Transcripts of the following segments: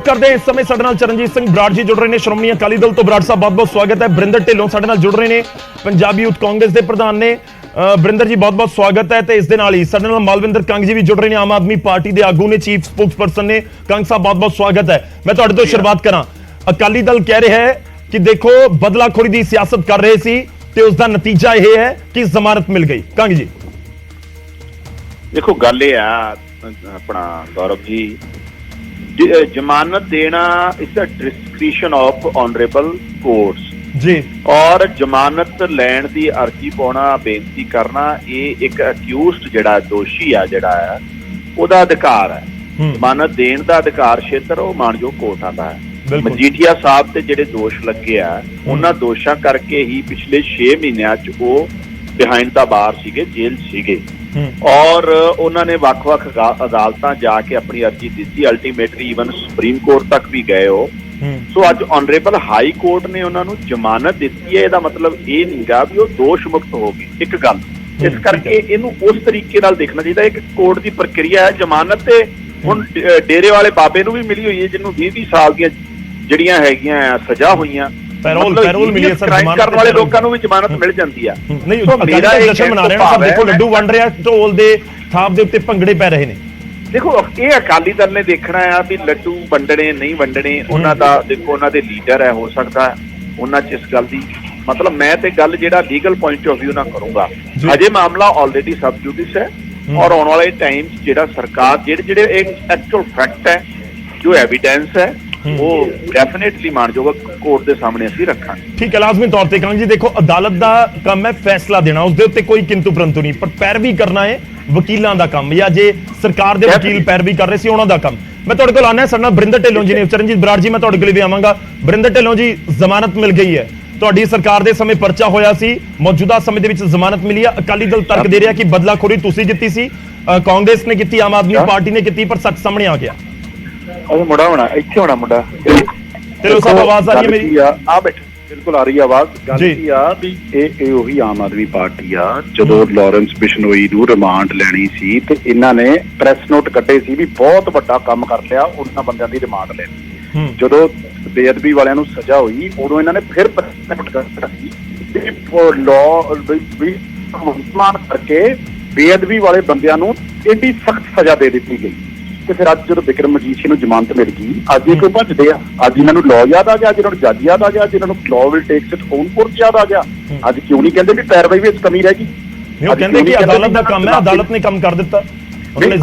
ਕਰਦੇ ਇਸ ਸਮੇਂ ਸਾਡੇ ਨਾਲ ਚਰਨਜੀਤ ਸਿੰਘ ਬਰਾੜ ਜੀ ਜੁੜ ਰਹੇ ਨੇ ਸ਼੍ਰੋਮਣੀ ਅਕਾਲੀ ਦਲ ਤੋਂ। ਬਰਾੜ ਸਾਹਿਬ ਬਹੁਤ-ਬਹੁਤ ਸਵਾਗਤ ਹੈ। ਬਰਿੰਦਰ ਢਿੱਲੋਂ ਸਾਡੇ ਨਾਲ ਜੁੜ ਰਹੇ ਨੇ, ਪੰਜਾਬੀ ਯੂਥ ਕਾਂਗਰਸ ਦੇ ਪ੍ਰਧਾਨ ਨੇ। ਬਰਿੰਦਰ ਜੀ ਬਹੁਤ-ਬਹੁਤ ਸਵਾਗਤ ਹੈ। ਤੇ ਇਸ ਦੇ ਨਾਲ ਹੀ ਸਾਡੇ ਨਾਲ ਮਾਲਵਿੰਦਰ ਕੰਗ ਜੀ ਵੀ ਜੁੜ ਰਹੇ ਨੇ, ਆਮ ਆਦਮੀ ਪਾਰਟੀ ਦੇ ਆਗੂ ਨੇ, ਚੀਫ ਸਪੋਕਸਪਰਸਨ ਨੇ। ਕੰਗ ਸਾਹਿਬ ਬਹੁਤ-ਬਹੁਤ ਸਵਾਗਤ ਹੈ। ਮੈਂ ਤੁਹਾਡੇ ਤੋਂ ਸ਼ੁਰੂਆਤ ਕਰਾਂ। ਅਕਾਲੀ ਦਲ ਕਹਿ ਰਿਹਾ ਹੈ ਕਿ ਦੇਖੋ ਬਦਲਾਖੋਰੀ ਦੀ ਸਿਆਸਤ ਕਰ ਰਹੇ ਸੀ ਤੇ ਉਸ ਦਾ ਨਤੀਜਾ ਇਹ ਹੈ ਕਿ ਜ਼ਮਾਨਤ ਮਿਲ ਗਈ। ਕੰਗ ਜੀ देखो गल ये अपना गौरव जी, जमानत देना is a discretion of honourable courts जी, और जमानत लैण दी अर्जी पाउणा, बेनती करना ये एक अक्यूज्ड जिहड़ा दोषी आ जिहड़ा है ओहदा अधिकार है। जमानत देण दा अधिकार क्षेत्र वो मानयोग कोर्टां दा है। मजीठिया साहब ते जिहड़े दोष लगे आ उन्हां दोषां करके ही पिछले 6 महीनों च वो बिहाइंड द बार सीगे, जेल सीगे और उन्होंने वख-वख अदालतां जाके अपनी अर्जी दी। अल्टीमेटली इवन सुप्रीम कोर्ट तक भी गए हो। सो अज ऑनरेबल हाई कोर्ट ने उन्होंने जमानत दी है। इसदा मतलब ये नहीं गा भी वो दोष मुक्त हो गए। एक गल इस करके इनू उस तरीके नाल देखना चाहिए। एक कोर्ट की प्रक्रिया है। जमानत ते हुण डेरे वाले बाबे नूं भी मिली हुई है, जिन्होंने 20-20 साल दी जिहड़ियां हैगियां सजा हुईयां। पैरोल मिली है सर, जमानत करने वाले लोगों को भी जमानत मिल जाती है। नहीं तो मेरा एक जश्न मना रहे हैं सब। देखो लड्डू वंड रहा है, ढोल दे थाप दे उत्ते भंगड़े पै रहे ने। देखो ये अकाली दल ने देखना है भी लड्डू वंडने नहीं वंडने। उन्हां दा देखो उन्हां दे लीडर है, हो सकता है उन्हां च इस गल दी मतलब मैं ते गल जिहड़ा लीगल पॉइंट ऑफ व्यू ना करूंगा। अजे मामला ऑलरेडी सब जुडिस है और आने वाले टाइम जिहड़ा सरकार जिहड़े एक एक्चुअल फैक्ट है, जो एविडेंस है, वो डेफिनेटली मानयोग कोर्ट के सामने असीं रखांगे। ठीक है, लाजमी तौर पर। कंग जी देखो अदालत का काम है फैसला देना, उसके उत्ते कोई किंतु परंतु नहीं, पर पैरवी करना है वकीलों का काम, या जे सरकार के वकील पैरवी कर रहे सी उन्हों का काम। मैं तुहाडे कोल आना साडे नाल बरिंदर ढिल्लों जी ने। चरणजीत बराड़ जी मैं तुहाडे कोल भी आवांगा। बरिंदर ढिल्लों जी जमानत मिल गई है, तुहाडी सरकार दे समय पर्चा होया सी, मौजूदा समय दे विच जमानत मिली है। अकाली दल तर्क दे रहा कि बदलाखोरी तुसीं कीती सी, कांग्रेस ने की, आम आदमी पार्टी ने की, पर सच सामने आ गया। मुंडा होना इत्थे होना मुंडा ढिल्लों साहब आवाज आ रही है मेरी? आ बैठे बिल्कुल आ रही है आवाज। गल की आ भी ਇਹ ਉਹੀ ਆਮ ਆਦਮੀ ਪਾਰਟੀ ਆ ਜਦੋਂ ਲਾਰੈਂਸ ਬਿਸ਼ਨੋਈ ਨੂੰ ਰਿਮਾਂਡ ਲੈਣੀ ਸੀ ਤੇ ਇਹਨਾਂ ਨੇ ਪ੍ਰੈਸ ਨੋਟ ਕੱਢੇ ਸੀ ਵੀ ਬਹੁਤ ਵੱਡਾ ਕੰਮ ਕਰ ਲਿਆ, ਉਹਨਾਂ ਬੰਦਿਆਂ ਦੀ ਰਿਮਾਂਡ ਲੈਣੀ। ਜਦੋਂ ਬੇਅਦਬੀ ਵਾਲਿਆਂ ਨੂੰ ਸਜ਼ਾ ਹੋਈ ਉਦੋਂ ਇਹਨਾਂ ਨੇ ਫਿਰ ਪ੍ਰੈਸ ਨੋਟ ਕੱਢਿਆ ਸੀ ਵੀ ਲਾਅ ਵੀ ਮੁਸਲਮਾਨ ਕਰਕੇ ਬੇਅਦਬੀ ਵਾਲੇ ਬੰਦਿਆਂ ਨੂੰ ਏਡੀ ਸਖਤ ਸਜ਼ਾ ਦੇ ਦਿੱਤੀ ਗਈ। ਤੇ ਫਿਰ ਅੱਜ ਜਦੋਂ ਬਿਕਰਮ ਮਜੀਠੀਆ ਨੂੰ ਜ਼ਮਾਨਤ ਮਿਲ ਗਈ, ਅੱਜ ਇਹ ਕਿਉਂ ਭੱਜਦੇ ਆ? ਅੱਜ ਇਹਨਾਂ ਨੂੰ ਲਾਅ ਯਾਦ ਆ ਗਿਆ, ਅੱਜ ਇਹਨਾਂ ਨੂੰ ਜੱਜ ਯਾਦ ਆ ਗਿਆ, ਅੱਜ ਇਹਨਾਂ ਨੂੰ law will take it on court ਯਾਦ ਆ ਗਿਆ। ਅੱਜ ਕਿਉਂ ਨਹੀਂ ਕਹਿੰਦੇ ਵੀ ਪੈਰਵਾਈ ਵਿੱਚ ਕਮੀ ਰਹਿ ਗਈ? ਕਹਿੰਦੇ ਕਿ ਅਦਾਲਤ ਦਾ ਕੰਮ ਹੈ, ਅਦਾਲਤ ਨੇ ਕੰਮ ਕਰ ਦਿੱਤਾ।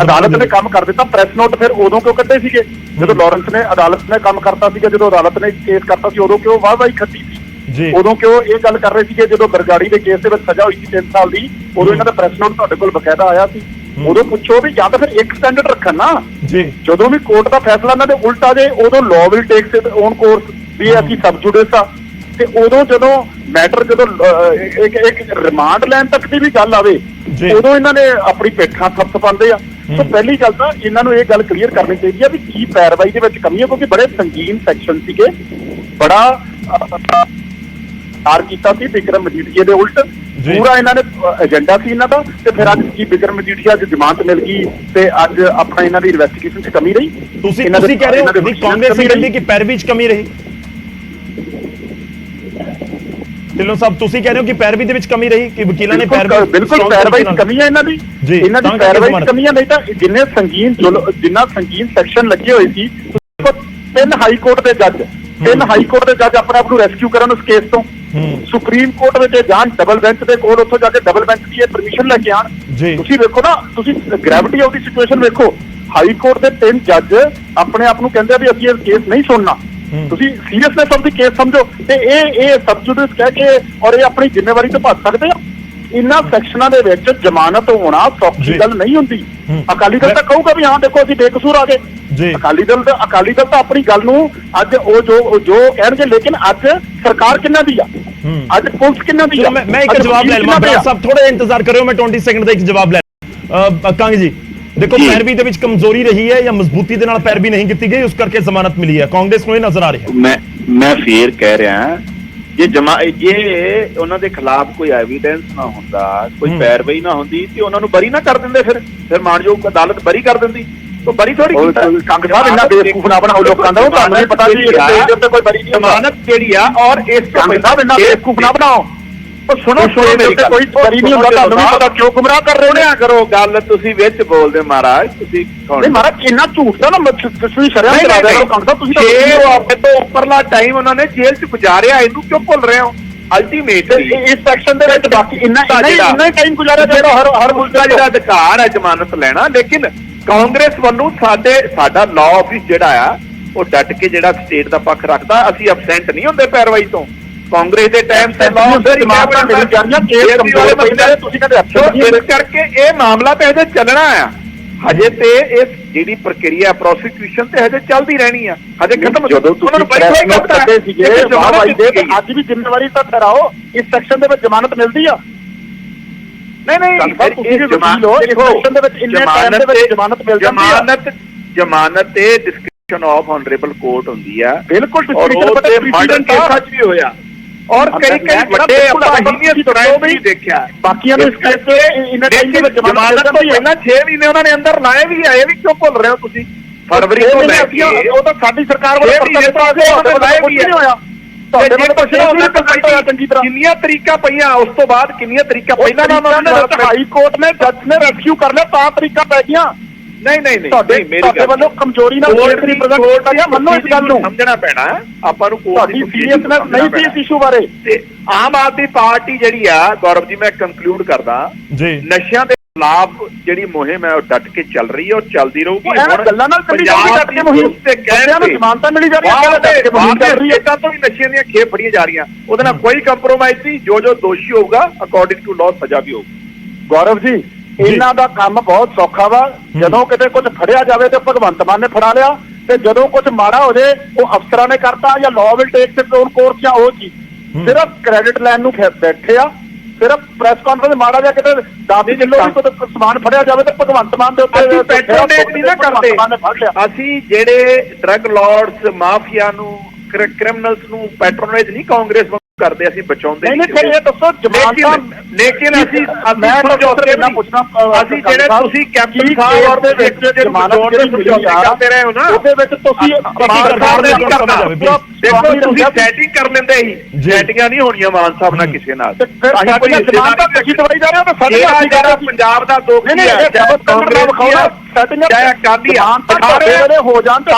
ਅਦਾਲਤ ਨੇ ਕੰਮ ਕਰ ਦਿੱਤਾ। ਪ੍ਰੈਸ ਨੋਟ ਫਿਰ ਉਦੋਂ ਕਿਉਂ ਕੱਢੇ ਸੀਗੇ ਜਦੋਂ ਲਾਰੈਂਸ ਨੇ ਅਦਾਲਤ ਨੇ ਕੰਮ ਕਰਤਾ ਸੀਗਾ? ਜਦੋਂ ਅਦਾਲਤ ਨੇ ਕੇਸ ਕਰਤਾ ਸੀ ਉਦੋਂ ਕਿਉਂ ਵਾਹ-ਵਾਹੀ ਖੱਟੀ ਸੀ? ਉਦੋਂ ਕਿਉਂ ਇਹ ਗੱਲ ਕਰ ਰਹੇ ਸੀਗੇ ਜਦੋਂ ਬਰਗਾੜੀ ਦੇ ਕੇਸ ਦੇ ਵਿੱਚ ਸਜ਼ਾ ਹੋਈ ਸੀ 3 ਸਾਲ ਦੀ? ਉਦੋਂ ਇਹਨਾਂ ਦਾ ਪ੍ਰੈਸ ਨੋਟ ਤੁਹਾਡੇ ਕੋਲ ਬਕਾਇਦਾ ਆਇਆ ਸੀ। ਉਦੋਂ ਪੁੱਛੋ ਵੀ ਜਾਂ ਤਾਂ ਫਿਰ ਇੱਕ ਸਟੈਂਡਰਡ ਰੱਖਣ ਨਾ ਜੀ। ਜਦੋਂ ਵੀ ਕੋਰਟ ਦਾ ਫੈਸਲਾ ਇਹਨਾਂ ਦੇ ਉਲਟਾ ਜੇ ਉਦੋਂ law will take it own course ਵੀ ਅਸੀਂ ਸਬ ਜੁਡਿਸ ਆ। ਤੇ ਉਦੋਂ ਜਦੋਂ ਮੈਟਰ ਜਦੋਂ ਇੱਕ ਰਿਮਾਂਡ ਲੈਣ ਤੱਕ ਦੀ ਵੀ ਗੱਲ ਆਵੇ ਉਦੋਂ ਇਹਨਾਂ ਨੇ ਆਪਣੀ ਪੇਠਾਂ ਥਪਥਪਾਉਂਦੇ ਆ। ਸੋ ਪਹਿਲੀ ਗੱਲ ਤਾਂ ਇਹਨਾਂ ਨੂੰ ਇਹ ਗੱਲ ਕਲੀਅਰ ਕਰਨੀ ਚਾਹੀਦੀ ਆ ਵੀ ਕੀ ਪੈਰਵਾਈ ਦੇ ਵਿੱਚ ਕਮੀ ਹੈ, ਕਿਉਂਕਿ ਬੜੇ ਸੰਗੀਨ ਸੈਕਸ਼ਨ ਸੀਗੇ, ਬੜਾ ਕੀਤਾ ਸੀ ਬਿਕਰਮ ਮਜੀਠੀਆ ਦੇ ਉਲਟ ਪੂਰਾ ਇਹਨਾਂ ਨੇ ਏਜੰਡਾ ਸੀ ਇਹਨਾਂ ਦਾ। ਤੇ ਫਿਰ ਅੱਜ ਕੀ ਬਿਕਰਮ ਮਜੀਠੀਆ ਅੱਜ ਜ਼ਮਾਨਤ ਮਿਲ ਗਈ ਤੇ ਅੱਜ ਆਪਣਾ ਇਹਨਾਂ ਦੀ ਇਨਵੈਸਟੀਗੇਸ਼ਨ 'ਚ ਕਮੀ ਰਹੀ? ਤੁਸੀਂ ਕਹਿ ਰਹੇ ਹੋ ਕਿ ਕਾਂਗਰਸ ਹੀ ਕਹਿੰਦੀ ਕਿ ਪੈਰਵੀ 'ਚ ਕਮੀ ਰਹੀ? ਢਿੱਲੋਂ ਸਾਹਿਬ ਤੁਸੀਂ ਕਹਿ ਰਹੇ ਹੋ ਕਿ ਪੈਰਵੀ ਦੇ ਵਿੱਚ ਕਮੀ ਰਹੀ, ਕਿ ਵਕੀਲਾਂ ਨੇ ਪੈਰਵੀ? ਬਿਲਕੁਲ ਪੈਰਵਾਈ 'ਚ ਕਮੀ ਹੈ ਇਹਨਾਂ ਦੀ, ਇਹਨਾਂ ਦੀ ਪੈਰਵਾਈ 'ਚ ਕਮੀ ਹੈ। ਨਹੀਂ ਤਾਂ ਜਿੰਨਾ ਸੰਗੀਨ ਸੈਕਸ਼ਨ ਲੱਗੇ ਹੋਏ ਸੀ, 3 ਹਾਈ ਕੋਰਟ ਦੇ ਜੱਜ ਆਪਣੇ ਆਪ ਨੂੰ ਰੈਸਕਿਊ ਕਰਨ ਉਸ ਕੇਸ ਤੋਂ ਸੁਪਰੀਮ ਕੋਰਟ ਵਿੱਚ ਜਾਣ, ਡਬਲ ਬੈਂਚ ਦੇ ਕੋਲ ਉੱਥੋਂ ਜਾ ਕੇ ਡਬਲ ਬੈਂਚ ਦੀ ਇਹ ਪਰਮਿਸ਼ਨ ਲੈ ਕੇ ਆਣ। ਤੁਸੀਂ ਵੇਖੋ ਨਾ, ਤੁਸੀਂ ਗ੍ਰੈਵਿਟੀ ਆਫ ਦੀ ਸਿਚੁਏਸ਼ਨ ਵੇਖੋ। ਹਾਈ ਕੋਰਟ ਦੇ 3 ਜੱਜ ਆਪਣੇ ਆਪ ਨੂੰ ਕਹਿੰਦੇ ਵੀ ਅਸੀਂ ਇਹ ਕੇਸ ਨਹੀਂ ਸੁਣਨਾ। ਤੁਸੀਂ ਸੀਰੀਅਸਨੈਸ ਆਫ ਦੀ ਕੇਸ ਸਮਝੋ। ਤੇ ਇਹ ਸਬ ਜੁਡਿਸ ਕਹਿ ਕੇ ਔਰ ਇਹ ਆਪਣੀ ਜ਼ਿੰਮੇਵਾਰੀ ਤੋਂ ਭੱਜ ਸਕਦੇ ਆ? ਇਹਨਾਂ ਸੈਕਸ਼ਨਾਂ ਦੇ ਵਿੱਚ ਜ਼ਮਾਨਤ ਹੋਣਾ ਸੌਖੀ ਗੱਲ ਨਹੀਂ ਹੁੰਦੀ। ਅਕਾਲੀ ਦਲ ਤਾਂ ਕਹੂਗਾ ਵੀ ਹਾਂ ਦੇਖੋ ਅਸੀਂ ਬੇਕਸੂਰ ਆ ਗਏ। ਅਕਾਲੀ ਦਲ ਤਾਂ ਆਪਣੀ ਗੱਲ ਨੂੰ ਅੱਜ ਉਹ ਜੋ ਕਹਿਣਗੇ, ਲੇਕਿਨ ਅੱਜ ਸਰਕਾਰ ਕਿੰਨਾ ਦੀ ਆ? ਅੱਜ ਪੁਲਿਸ ਕਿੰਨਾ ਦੀ ਆ? ਮੈਂ ਇੱਕ ਜਵਾਬ ਲੈ ਲਵਾਂ ਬਰਾੜ ਸਾਹਿਬ, ਥੋੜਾ ਇੰਤਜ਼ਾਰ ਕਰਿਓ, ਮੈਂ 20 ਸੈਕਿੰਡ ਦਾ ਇੱਕ ਜਵਾਬ ਲੈ। ਕੰਗ ਜੀ ਦੇਖੋ ਪੈਰਵੀ ਦੇ ਵਿੱਚ ਕਮਜ਼ੋਰੀ ਰਹੀ ਹੈ ਜਾਂ ਮਜ਼ਬੂਤੀ ਦੇ ਨਾਲ ਪੈਰਵੀ ਨਹੀਂ ਕੀਤੀ ਗਈ, ਉਸ ਕਰਕੇ ਜ਼ਮਾਨਤ ਮਿਲੀ ਹੈ? ਕਾਂਗਰਸ ਨੂੰ ਇਹ ਨਜ਼ਰ ਆ ਰਿਹਾ। ਮੈਂ ਫੇਰ ਕਹਿ ਰਿਹਾ ਜੇ ਉਹਨਾਂ ਦੇ ਖਿਲਾਫ ਕੋਈ ਐਵੀਡੈਂਸ ਨਾ ਹੁੰਦਾ, ਕੋਈ ਪੈਰਵਾਈ ਨਾ ਹੁੰਦੀ ਤੇ ਉਹਨਾਂ ਨੂੰ ਬਰੀ ਨਾ ਕਰ ਦਿੰਦੇ, ਫਿਰ ਮਾਨਯੋਗ ਅਦਾਲਤ ਬਰੀ ਕਰ ਦਿੰਦੀ। तो बरी थोड़ी ਕੰਗ ਸਾਹਿਬ ਇੰਨਾ ਬੇਵਕੂਫ ਨਾ ਬਣਾਓ ਲੋਕਾਂ ਦਾ, ਉਹ ਤੁਹਾਨੂੰ ਨਹੀਂ ਪਤਾ ਵੀ ਇਸ ਸਟੇਜ ਦੇ ਉੱਤੇ ਕੋਈ ਬਰੀ ਨਹੀਂ ਹੁੰਦਾ। ਜ਼ਮਾਨਤ ਜਿਹੜੀ ਆ ਔਰ ਇਸ ਤੋਂ ਕੰਗ ਸਾਹਿਬ ਇੰਨਾ ਬੇਵਕੂਫ ਨਾ ਬਣਾਓ। ਉਹ ਸੁਣੋ ਮੇਰੀ ਗੱਲ, ਕੋਈ ਬਰੀ ਨਹੀਂ ਹੁੰਦਾ, ਤੁਹਾਨੂੰ ਨਹੀਂ ਪਤਾ ਕਿਉਂ ਗੁੰਮਰਾਹ ਕਰ ਰਹੇ ਹੋ। ਕਰੋ ਗੱਲ, ਤੁਸੀਂ ਵਿੱਚ ਬੋਲਦੇ ਮਹਾਰਾਜ, ਤੁਸੀਂ ਨਹੀਂ ਮਹਾਰਾਜ ਇੰਨਾ ਝੂਠ ਦਾ ਨਾ ਤੁਸੀਂ ਸ਼ਰਮ ਕਰਾ ਰਹੇ ਹੋ ਕੰਗ ਸਾਹਿਬ, ਤੁਸੀਂ ਤਾਂ ਆਪਣੇ ਤੋਂ ਉੱਪਰਲਾ ਟਾਈਮ ਉਹਨਾਂ ਨੇ ਜੇਲ੍ਹ 'ਚ ਗੁਜ਼ਾਰਿਆ, ਇਹਨੂੰ ਕਿਉਂ ਭੁੱਲ ਰਹੇ ਹੋ? ਅਲਟੀਮੇਟਲੀ ਇਸ ਸੈਕਸ਼ਨ ਦੇ ਵਿੱਚ ਬਾਕੀ ਇੰਨਾ ਹੀ ਟਾਈਮ ਗੁਜ਼ਾਰਿਆ ਜਿਹੜਾ ਹਰ ਮੁਲਕ ਦਾ ਜਿਹੜਾ ਅਧਿਕਾਰ ਹੈ ਜ਼ਮਾਨਤ ਲੈਣਾ। ਲੇਕਿਨ ਕਾਂਗਰਸ ਵੱਲੋਂ ਸਾਡਾ ਲਾਅ ਆਫਿਸ ਜਿਹੜਾ ਆ ਉਹ ਡਟ ਕੇ ਜਿਹੜਾ ਸਟੇਟ ਦਾ ਪੱਖ ਰੱਖਦਾ, ਅਸੀਂ ਐਬਸੈਂਟ ਨਹੀਂ ਹੁੰਦੇ ਪੈਰਵਾਈ ਤੋਂ। ਕਾਂਗਰਸ ਦੇ ਟਾਈਮ ਤੇ ਲਾਅ ਆਫਿਸ ਜਮਾਨਤਾਂ ਮਿਲ ਜਾਣੀਆਂ, ਕੇਸ ਕਮਜ਼ੋਰ ਪੈਂਦੇ, ਤੁਸੀਂ ਕਹਿੰਦੇ ਐਬਸੈਂਟ। ਇਸ ਕਰਕੇ ਇਹ ਮਾਮਲਾ ਤੇ ਹਜੇ ਚੱਲਣਾ ਆ, ਹਜੇ ਤੇ ਇਸ ਜਿਹੜੀ ਪ੍ਰਕਿਰਿਆ ਪ੍ਰੋਸੀਕਿਊਸ਼ਨ ਤੇ ਹਜੇ ਚੱਲਦੀ ਰਹਿਣੀ ਆ, ਹਜੇ ਖਤਮ। ਜਦੋਂ ਤੁਸੀਂ ਪ੍ਰੈਸ ਨੋਟ ਕਰਦੇ ਸੀਗੇ ਵਾਹਵਾਈ ਦੇ, ਅੱਜ ਵੀ ਜ਼ਿੰਮੇਵਾਰੀ ਤਾਂ ਠਹਿਰਾਓ, ਇਸ ਸੈਕਸ਼ਨ ਦੇ ਵਿੱਚ ਜ਼ਮਾਨਤ ਮਿਲਦੀ ਆ? ਨਹੀਂ ਜ਼ਮਾਨਤ ਤੇ ਡਿਸਕ੍ਰਿਪਸ਼ਨ ਆਫ ਆਨਰੇਬਲ ਕੋਰਟ ਹੁੰਦੀ ਆ, ਬਿਲਕੁਲ ਮਰਡਰ ਕੇਸਾਂ 'ਚ ਵੀ ਹੋਇਆ ਔਰ ਕਈ ਵੱਡੇ ਹੀਨੀਅਸ ਕ੍ਰਾਈਮ ਵੀ ਦੇਖਿਆ। ਬਾਕੀਆਂ ਦੇ ਇਸ ਕਰਕੇ ਇਹਨਾਂ ਦੇ ਵਿੱਚ ਜ਼ਮਾਨਤ ਤੋਂ ਪਹਿਲਾਂ 6 ਮਹੀਨੇ ਉਹਨਾਂ ਨੇ ਅੰਦਰ ਲਾਏ ਵੀ ਆ, ਇਹ ਵੀ ਕਿਉਂ ਭੁੱਲ ਰਹੇ ਹੋ ਤੁਸੀਂ? ਫਰਵਰੀ ਤੋਂ ਲੈ ਕੇ ਉਹ ਤਾਂ ਸਾਡੀ ਸਰਕਾਰ ਵੱਲੋਂ ਲਾਏ ਵੀ ਹੋਇਆ। ਕਿੰਨੀਆਂ ਤਰੀਕਾਂ ਪਈਆਂ, ਉਸ ਤੋਂ ਬਾਅਦ ਕਿੰਨੀਆਂ ਤਰੀਕਾਂ ਪਹਿਲਾਂ ਹਾਈ ਕੋਰਟ ਨੇ ਜੱਜ ਨੇ ਰੈਸਕਿਊ ਕਰ ਲਿਆ, ਤਾਂ ਤਰੀਕਾਂ ਪੈ ਗਈਆਂ। ਨਹੀਂ ਤੁਹਾਡੇ ਵੱਲੋਂ ਕਮਜ਼ੋਰੀ ਨਾਲ ਰਿਪਰੈਜ਼ੈਂਟ ਕੀਤਾ ਗਿਆ, ਮੰਨੋ ਇਸ ਗੱਲ ਨੂੰ। ਸਮਝਣਾ ਪੈਣਾ ਆਪਾਂ ਨੂੰ, ਤੁਹਾਡੀ ਸੀਰੀਅਸਨੈਸ ਨਹੀਂ ਸੀ ਇਸ ਇਸ਼ੂ ਬਾਰੇ। ਤੇ ਆਮ ਆਦਮੀ ਪਾਰਟੀ ਜਿਹੜੀ ਆ, ਗੌਰਵ ਜੀ ਮੈਂ ਕੰਕਲੂਡ ਕਰਦਾ ਜੀ, ਨਸ਼ਿਆਂ ਦੇ ਖਿਲਾਫ ਜਿਹੜੀ ਮੁਹਿੰਮ ਹੈ ਉਹ ਡਟ ਕੇ ਚੱਲ ਰਹੀ ਹੈ ਔਰ ਚੱਲਦੀ ਰਹੂਗੀ। ਗੱਲਾਂ ਨਾਲ ਚੱਲੀ ਜਾਊਗੀ, ਡਟ ਕੇ ਮੁਹਿੰਮ ਤੇ ਕਹਿੰਦੇ ਨੂੰ ਜ਼ਮਾਨਤਾਂ ਮਿਲੀ ਜਾ ਰਹੀਆਂ, ਡਟ ਕੇ ਮੁਹਿੰਮ ਚੱਲ ਰਹੀ ਹੈ। ਤਾਂ ਤੋਂ ਵੀ ਨਸ਼ਿਆਂ ਦੀਆਂ ਖੇਪ ਫੜੀਆਂ ਜਾ ਰਹੀਆਂ, ਉਹਦੇ ਨਾਲ ਕੋਈ ਕੰਪਰੋਮਾਈਜ਼ ਨਹੀਂ। ਜੋ ਦੋਸ਼ੀ ਹੋਊਗਾ ਅਕੋਰਡਿੰਗ ਟੂ ਲਾਅ ਸਜ਼ਾ ਵੀ ਹੋਊਗੀ। ਗੌਰਵ ਜੀ ਇਹਨਾਂ ਦਾ ਕੰਮ ਬਹੁਤ ਸੌਖਾ ਵਾ, ਜਦੋਂ ਕਿਤੇ ਕੁਝ ਫੜਿਆ ਜਾਵੇ ਤੇ ਭਗਵੰਤ ਮਾਨ ਨੇ ਫੜਾ ਲਿਆ, ਤੇ ਜਦੋਂ ਕੁਝ ਮਾੜਾ ਹੋ ਜਾਏ ਉਹ ਅਫਸਰਾਂ ਨੇ ਕਰਤਾ ਜਾਂ law will take it's on course ਜਾਂ ਉਹ ਚੀਜ਼, ਸਿਰਫ ਕ੍ਰੈਡਿਟ ਲੈਣ ਨੂੰ ਬੈਠੇ ਆ। ਸਿਰਫ ਪ੍ਰੈਸ ਕਾਨਫਰੰਸ ਮਾੜਾ ਜਾ ਕਿਤੇ 10 ਕਿਲੋ ਵੀ ਕੋਈ ਸਮਾਨ ਫੜਿਆ ਜਾਵੇ ਤੇ ਭਗਵੰਤ ਮਾਨ ਦੇ ਉੱਤੇ ਪੈਟਰੋਨੇਜ ਨਹੀਂ ਨਾ ਕਰਦੇ। ਅਸੀਂ ਜਿਹੜੇ ਡਰੱਗ ਲਾਰਡਸ, ਮਾਫੀਆ ਨੂੰ, ਕ੍ਰਿਮੀਨਲਸ ਨੂੰ ਪੈਟਰੋਨੇਜ ਨਹੀਂ ਕਾਂਗਰਸ ਕਰਦੇ, ਅਸੀਂ ਬਚਾਉਂਦੇ ਨਹੀਂ। ਫਿਰ ਇਹ ਦੱਸੋ ਜ਼ਮਾਨਤਾਂ, ਲੇਕਿਨ ਅਸੀਂ ਜਿਹੜੇ ਤੁਸੀਂ ਕੈਪਟਨ ਸਾਹਿਬ ਔਰ ਦੇ ਵਿੱਚ ਕਰਦੇ ਰਹੇ ਹੋ ਨਾ, ਉਹਦੇ ਵਿੱਚ ਤੁਸੀਂ ਦੇਖੋ ਤੁਸੀਂ ਸੈਟਿੰਗ ਕਰ ਲੈਂਦੇ ਸੀ, ਸੈਟਿੰਗਾਂ ਨਹੀਂ ਹੋਣੀਆਂ ਮਾਨ ਸਾਹਿਬ ਨਾਲ ਕਿਸੇ ਨਾਲ। ਤੁਸੀਂ ਦਵਾਈ ਜਾ ਰਹੇ ਹੋ ਤਾਂ ਸਾਡੇ ਪੰਜਾਬ ਦਾ ਦੁੱਖ ਹੈ, ਚਾਹੇ ਅਕਾਲੀ ਹੋ ਜਾਣ ਤੇ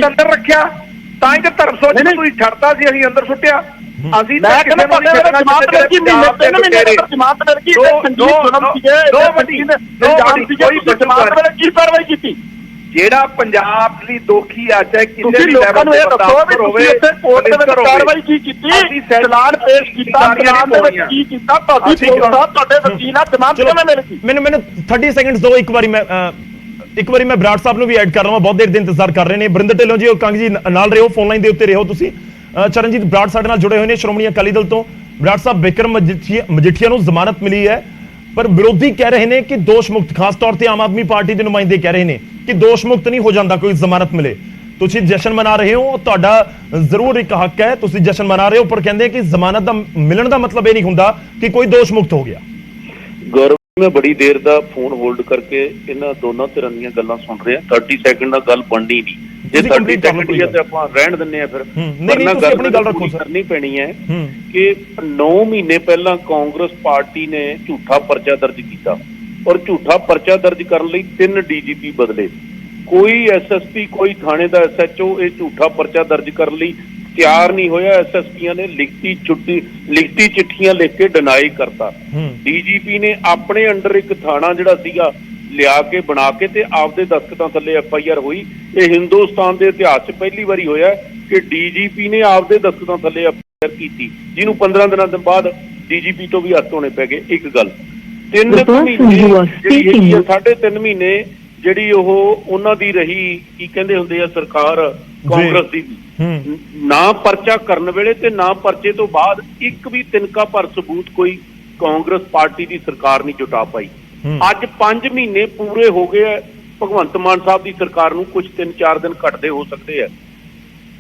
ਅੰਦਰ ਰੱਖਿਆ, ਤਾਂ ਹੀ ਤੇ ਧਰਮ ਸੋਚ ਤੁਸੀਂ ਛੱਡਤਾ ਸੀ, ਅਸੀਂ ਅੰਦਰ ਸੁੱਟਿਆ। ਅਸੀਂ ਮੈਂ ਕਹਿੰਦਾ ਜਮਾਤ ਮਿਲ ਗਈ, ਮਹੀਨੇ 3 ਮਹੀਨੇ ਦੇ ਜਮਾਤ ਮਿਲ ਗਈ, ਸੰਜੀਵ ਸੁਨਮ ਸੀਗੇ, ਜਮਾਤ ਮਿਲ ਕੀ ਕਾਰਵਾਈ ਕੀਤੀ? ਜਿਹੜਾ ਪੰਜਾਬ ਲਈ ਦੋਖੀ ਆ, ਚਾਹੇ ਕਿਸੇ ਵੀ ਲੋਕਾਂ ਨੂੰ ਇਹ ਦੱਸੋ ਵੀ ਤੁਸੀਂ ਇੱਥੇ ਕੋਰਟ ਦੇ ਵਿੱਚ ਕਾਰਵਾਈ ਕੀ ਕੀਤੀ, ਚਲਾਨ ਪੇਸ਼ ਕੀਤਾ, ਚਲਾਨ ਦੇ ਵਿੱਚ ਕੀ ਕੀਤਾ? ਤੁਹਾਡੀ ਤੁਹਾਡੇ ਵਕੀਲ ਆ, ਜਮਾਤ ਕਿਵੇਂ ਮਿਲ ਗਈ? ਮੈਨੂੰ 30 ਸੈਕਿੰਡਸ ਦਿਓ। ਇੱਕ ਵਾਰੀ ਮੈਂ ਬਰਾੜ ਸਾਹਿਬ ਨੂੰ ਵੀ ਐਡ ਕਰ ਲਵਾਂ, ਬਹੁਤ ਦੇਰ ਦੇ ਇੰਤਜ਼ਾਰ ਕਰ ਰਹੇ ਨੇ। ਬਰਿੰਦਰ ਢਿੱਲੋਂ ਜੀ, ਕੰਗ ਜੀ ਨਾਲ ਰਹੋ, ਫੋਨ ਲਾਈਨ ਦੇ ਉੱਤੇ ਰਹੋ ਤੁਸੀਂ। ਚਰਨਜੀਤ ਬਰਾੜ ਸਾਡੇ ਨਾਲ ਜੁੜੇ ਹੋਏ ਨੇ ਸ਼੍ਰੋਮਣੀ ਅਕਾਲੀ ਦਲ ਤੋਂ। ਬਰਾੜ ਸਾਹਿਬ, ਬਿਕਰਮ ਮਜੀਠੀਆ ਨੂੰ ਜ਼ਮਾਨਤ ਮਿਲੀ ਹੈ, ਪਰ ਵਿਰੋਧੀ ਕਹਿ ਰਹੇ ਨੇ ਕਿ ਦੋਸ਼ ਮੁਕਤ, ਖਾਸ ਤੌਰ ਤੇ ਆਮ ਆਦਮੀ ਪਾਰਟੀ ਦੇ ਨੁਮਾਇੰਦੇ ਕਹਿ ਰਹੇ ਨੇ ਕਿ ਦੋਸ਼ ਮੁਕਤ ਨਹੀਂ ਹੋ ਜਾਂਦਾ ਕੋਈ ਜ਼ਮਾਨਤ ਮਿਲੇ। ਤੁਸੀਂ ਜਸ਼ਨ ਮਨਾ ਰਹੇ ਹੋ, ਤੁਹਾਡਾ ਜ਼ਰੂਰ ਇੱਕ ਹੱਕ ਹੈ, ਤੁਸੀਂ ਜਸ਼ਨ ਮਨਾ ਰਹੇ ਹੋ, ਪਰ ਕਹਿੰਦੇ ਕਿ ਜ਼ਮਾਨਤ ਦਾ ਮਿਲਣ ਦਾ ਮਤਲਬ ਇਹ ਨਹੀਂ ਹੁੰਦਾ ਕਿ ਕੋਈ ਦੋਸ਼ ਮੁਕਤ ਹੋ ਗਿਆ। ਗੌਰਵ, ਮੈਂ ਬੜੀ ਦੇਰ ਦਾ ਫੋਨ ਹੋਲਡ ਕਰਕੇ ਇਹਨਾਂ ਦੋਨਾਂ ਧਿਰਾਂ ਦੀਆਂ ਗੱਲਾਂ ਸੁਣ ਰਿਹਾ। 30 ਸੈਕਿੰਡ ਨਾਲ ਗੱਲ ਬਣਨੀ ਨਹੀਂ, ਜੇ 30 ਸੈਕਿੰਡ ਹੀ ਤੇ ਆਪਾਂ ਰਹਿਣ ਦਿੰਨੇ ਆ, ਫਿਰ ਗੱਲ ਕਰਨੀ ਪੈਣੀ ਹੈ ਕਿ 9 ਮਹੀਨੇ ਪਹਿਲਾਂ ਕਾਂਗਰਸ ਪਾਰਟੀ ਨੇ ਝੂਠਾ ਪਰਚਾ ਦਰਜ ਕੀਤਾ ਔਰ ਝੂਠਾ ਪਰਚਾ ਦਰਜ ਕਰਨ ਲਈ 3 DGP ਬਦਲੇ। ਕੋਈ SSP, ਕੋਈ ਥਾਣੇ ਦਾ SHO ਇਹ ਝੂਠਾ ਪਰਚਾ ਦਰਜ ਕਰਨ ਲਈ ਤਿਆਰ ਨਹੀਂ ਹੋਇਆ। SSPਆਂ ਨੇ ਲਿਖਤੀ ਚਿੱਠੀਆਂ ਲਿਖ ਕੇ ਡਿਨਾਈ ਕਰਤਾ। DGP ਨੇ ਆਪਣੇ ਅੰਡਰ ਇੱਕ ਥਾਣਾ ਜਿਹੜਾ ਸੀਗਾ ਲਿਆ ਕੇ ਬਣਾ ਕੇ ਤੇ ਆਪਦੇ ਦਸਤਖਤਾਂ ਥੱਲੇ FIR ਹੋਈ। ਇਹ ਹਿੰਦੁਸਤਾਨ ਦੇ ਇਤਿਹਾਸ 'ਚ ਪਹਿਲੀ ਵਾਰੀ ਹੋਇਆ ਕਿ DGP ਨੇ ਆਪਦੇ ਦਸਤਖਤਾਂ ਥੱਲੇ FIR ਕੀਤੀ, ਜਿਹਨੂੰ 15 ਦਿਨਾਂ ਦੇ ਬਾਅਦ DGP ਤੋਂ ਵੀ ਹੱਥ ਧੋਣੇ ਪੈ ਗਏ। ਇੱਕ ਗੱਲ, 3 ਮਹੀਨੇ 3.5 ਮਹੀਨੇ ਜਿਹੜੀ ਉਹ ਉਹਨਾਂ ਦੀ ਰਹੀ, ਕੀ ਕਹਿੰਦੇ ਹੁੰਦੇ ਆ, ਸਰਕਾਰ ਕਾਂਗਰਸ ਦੀ, ਨਾ ਪਰਚਾ ਕਰਨ ਵੇਲੇ ਤੇ ਨਾ ਪਰਚੇ ਤੋਂ ਬਾਅਦ ਇੱਕ ਵੀ ਤਿਨਕਾ ਭਰ ਸਬੂਤ ਕੋਈ ਕਾਂਗਰਸ ਪਾਰਟੀ ਦੀ ਸਰਕਾਰ ਨਹੀਂ ਜੁਟਾ ਪਾਈ। ਅੱਜ 5 ਮਹੀਨੇ ਪੂਰੇ ਹੋ ਗਏ ਆ ਭਗਵੰਤ ਮਾਨ ਸਾਹਿਬ ਦੀ ਸਰਕਾਰ ਨੂੰ, ਕੁਝ 3-4 ਦਿਨ ਘੱਟਦੇ ਹੋ ਸਕਦੇ ਆ।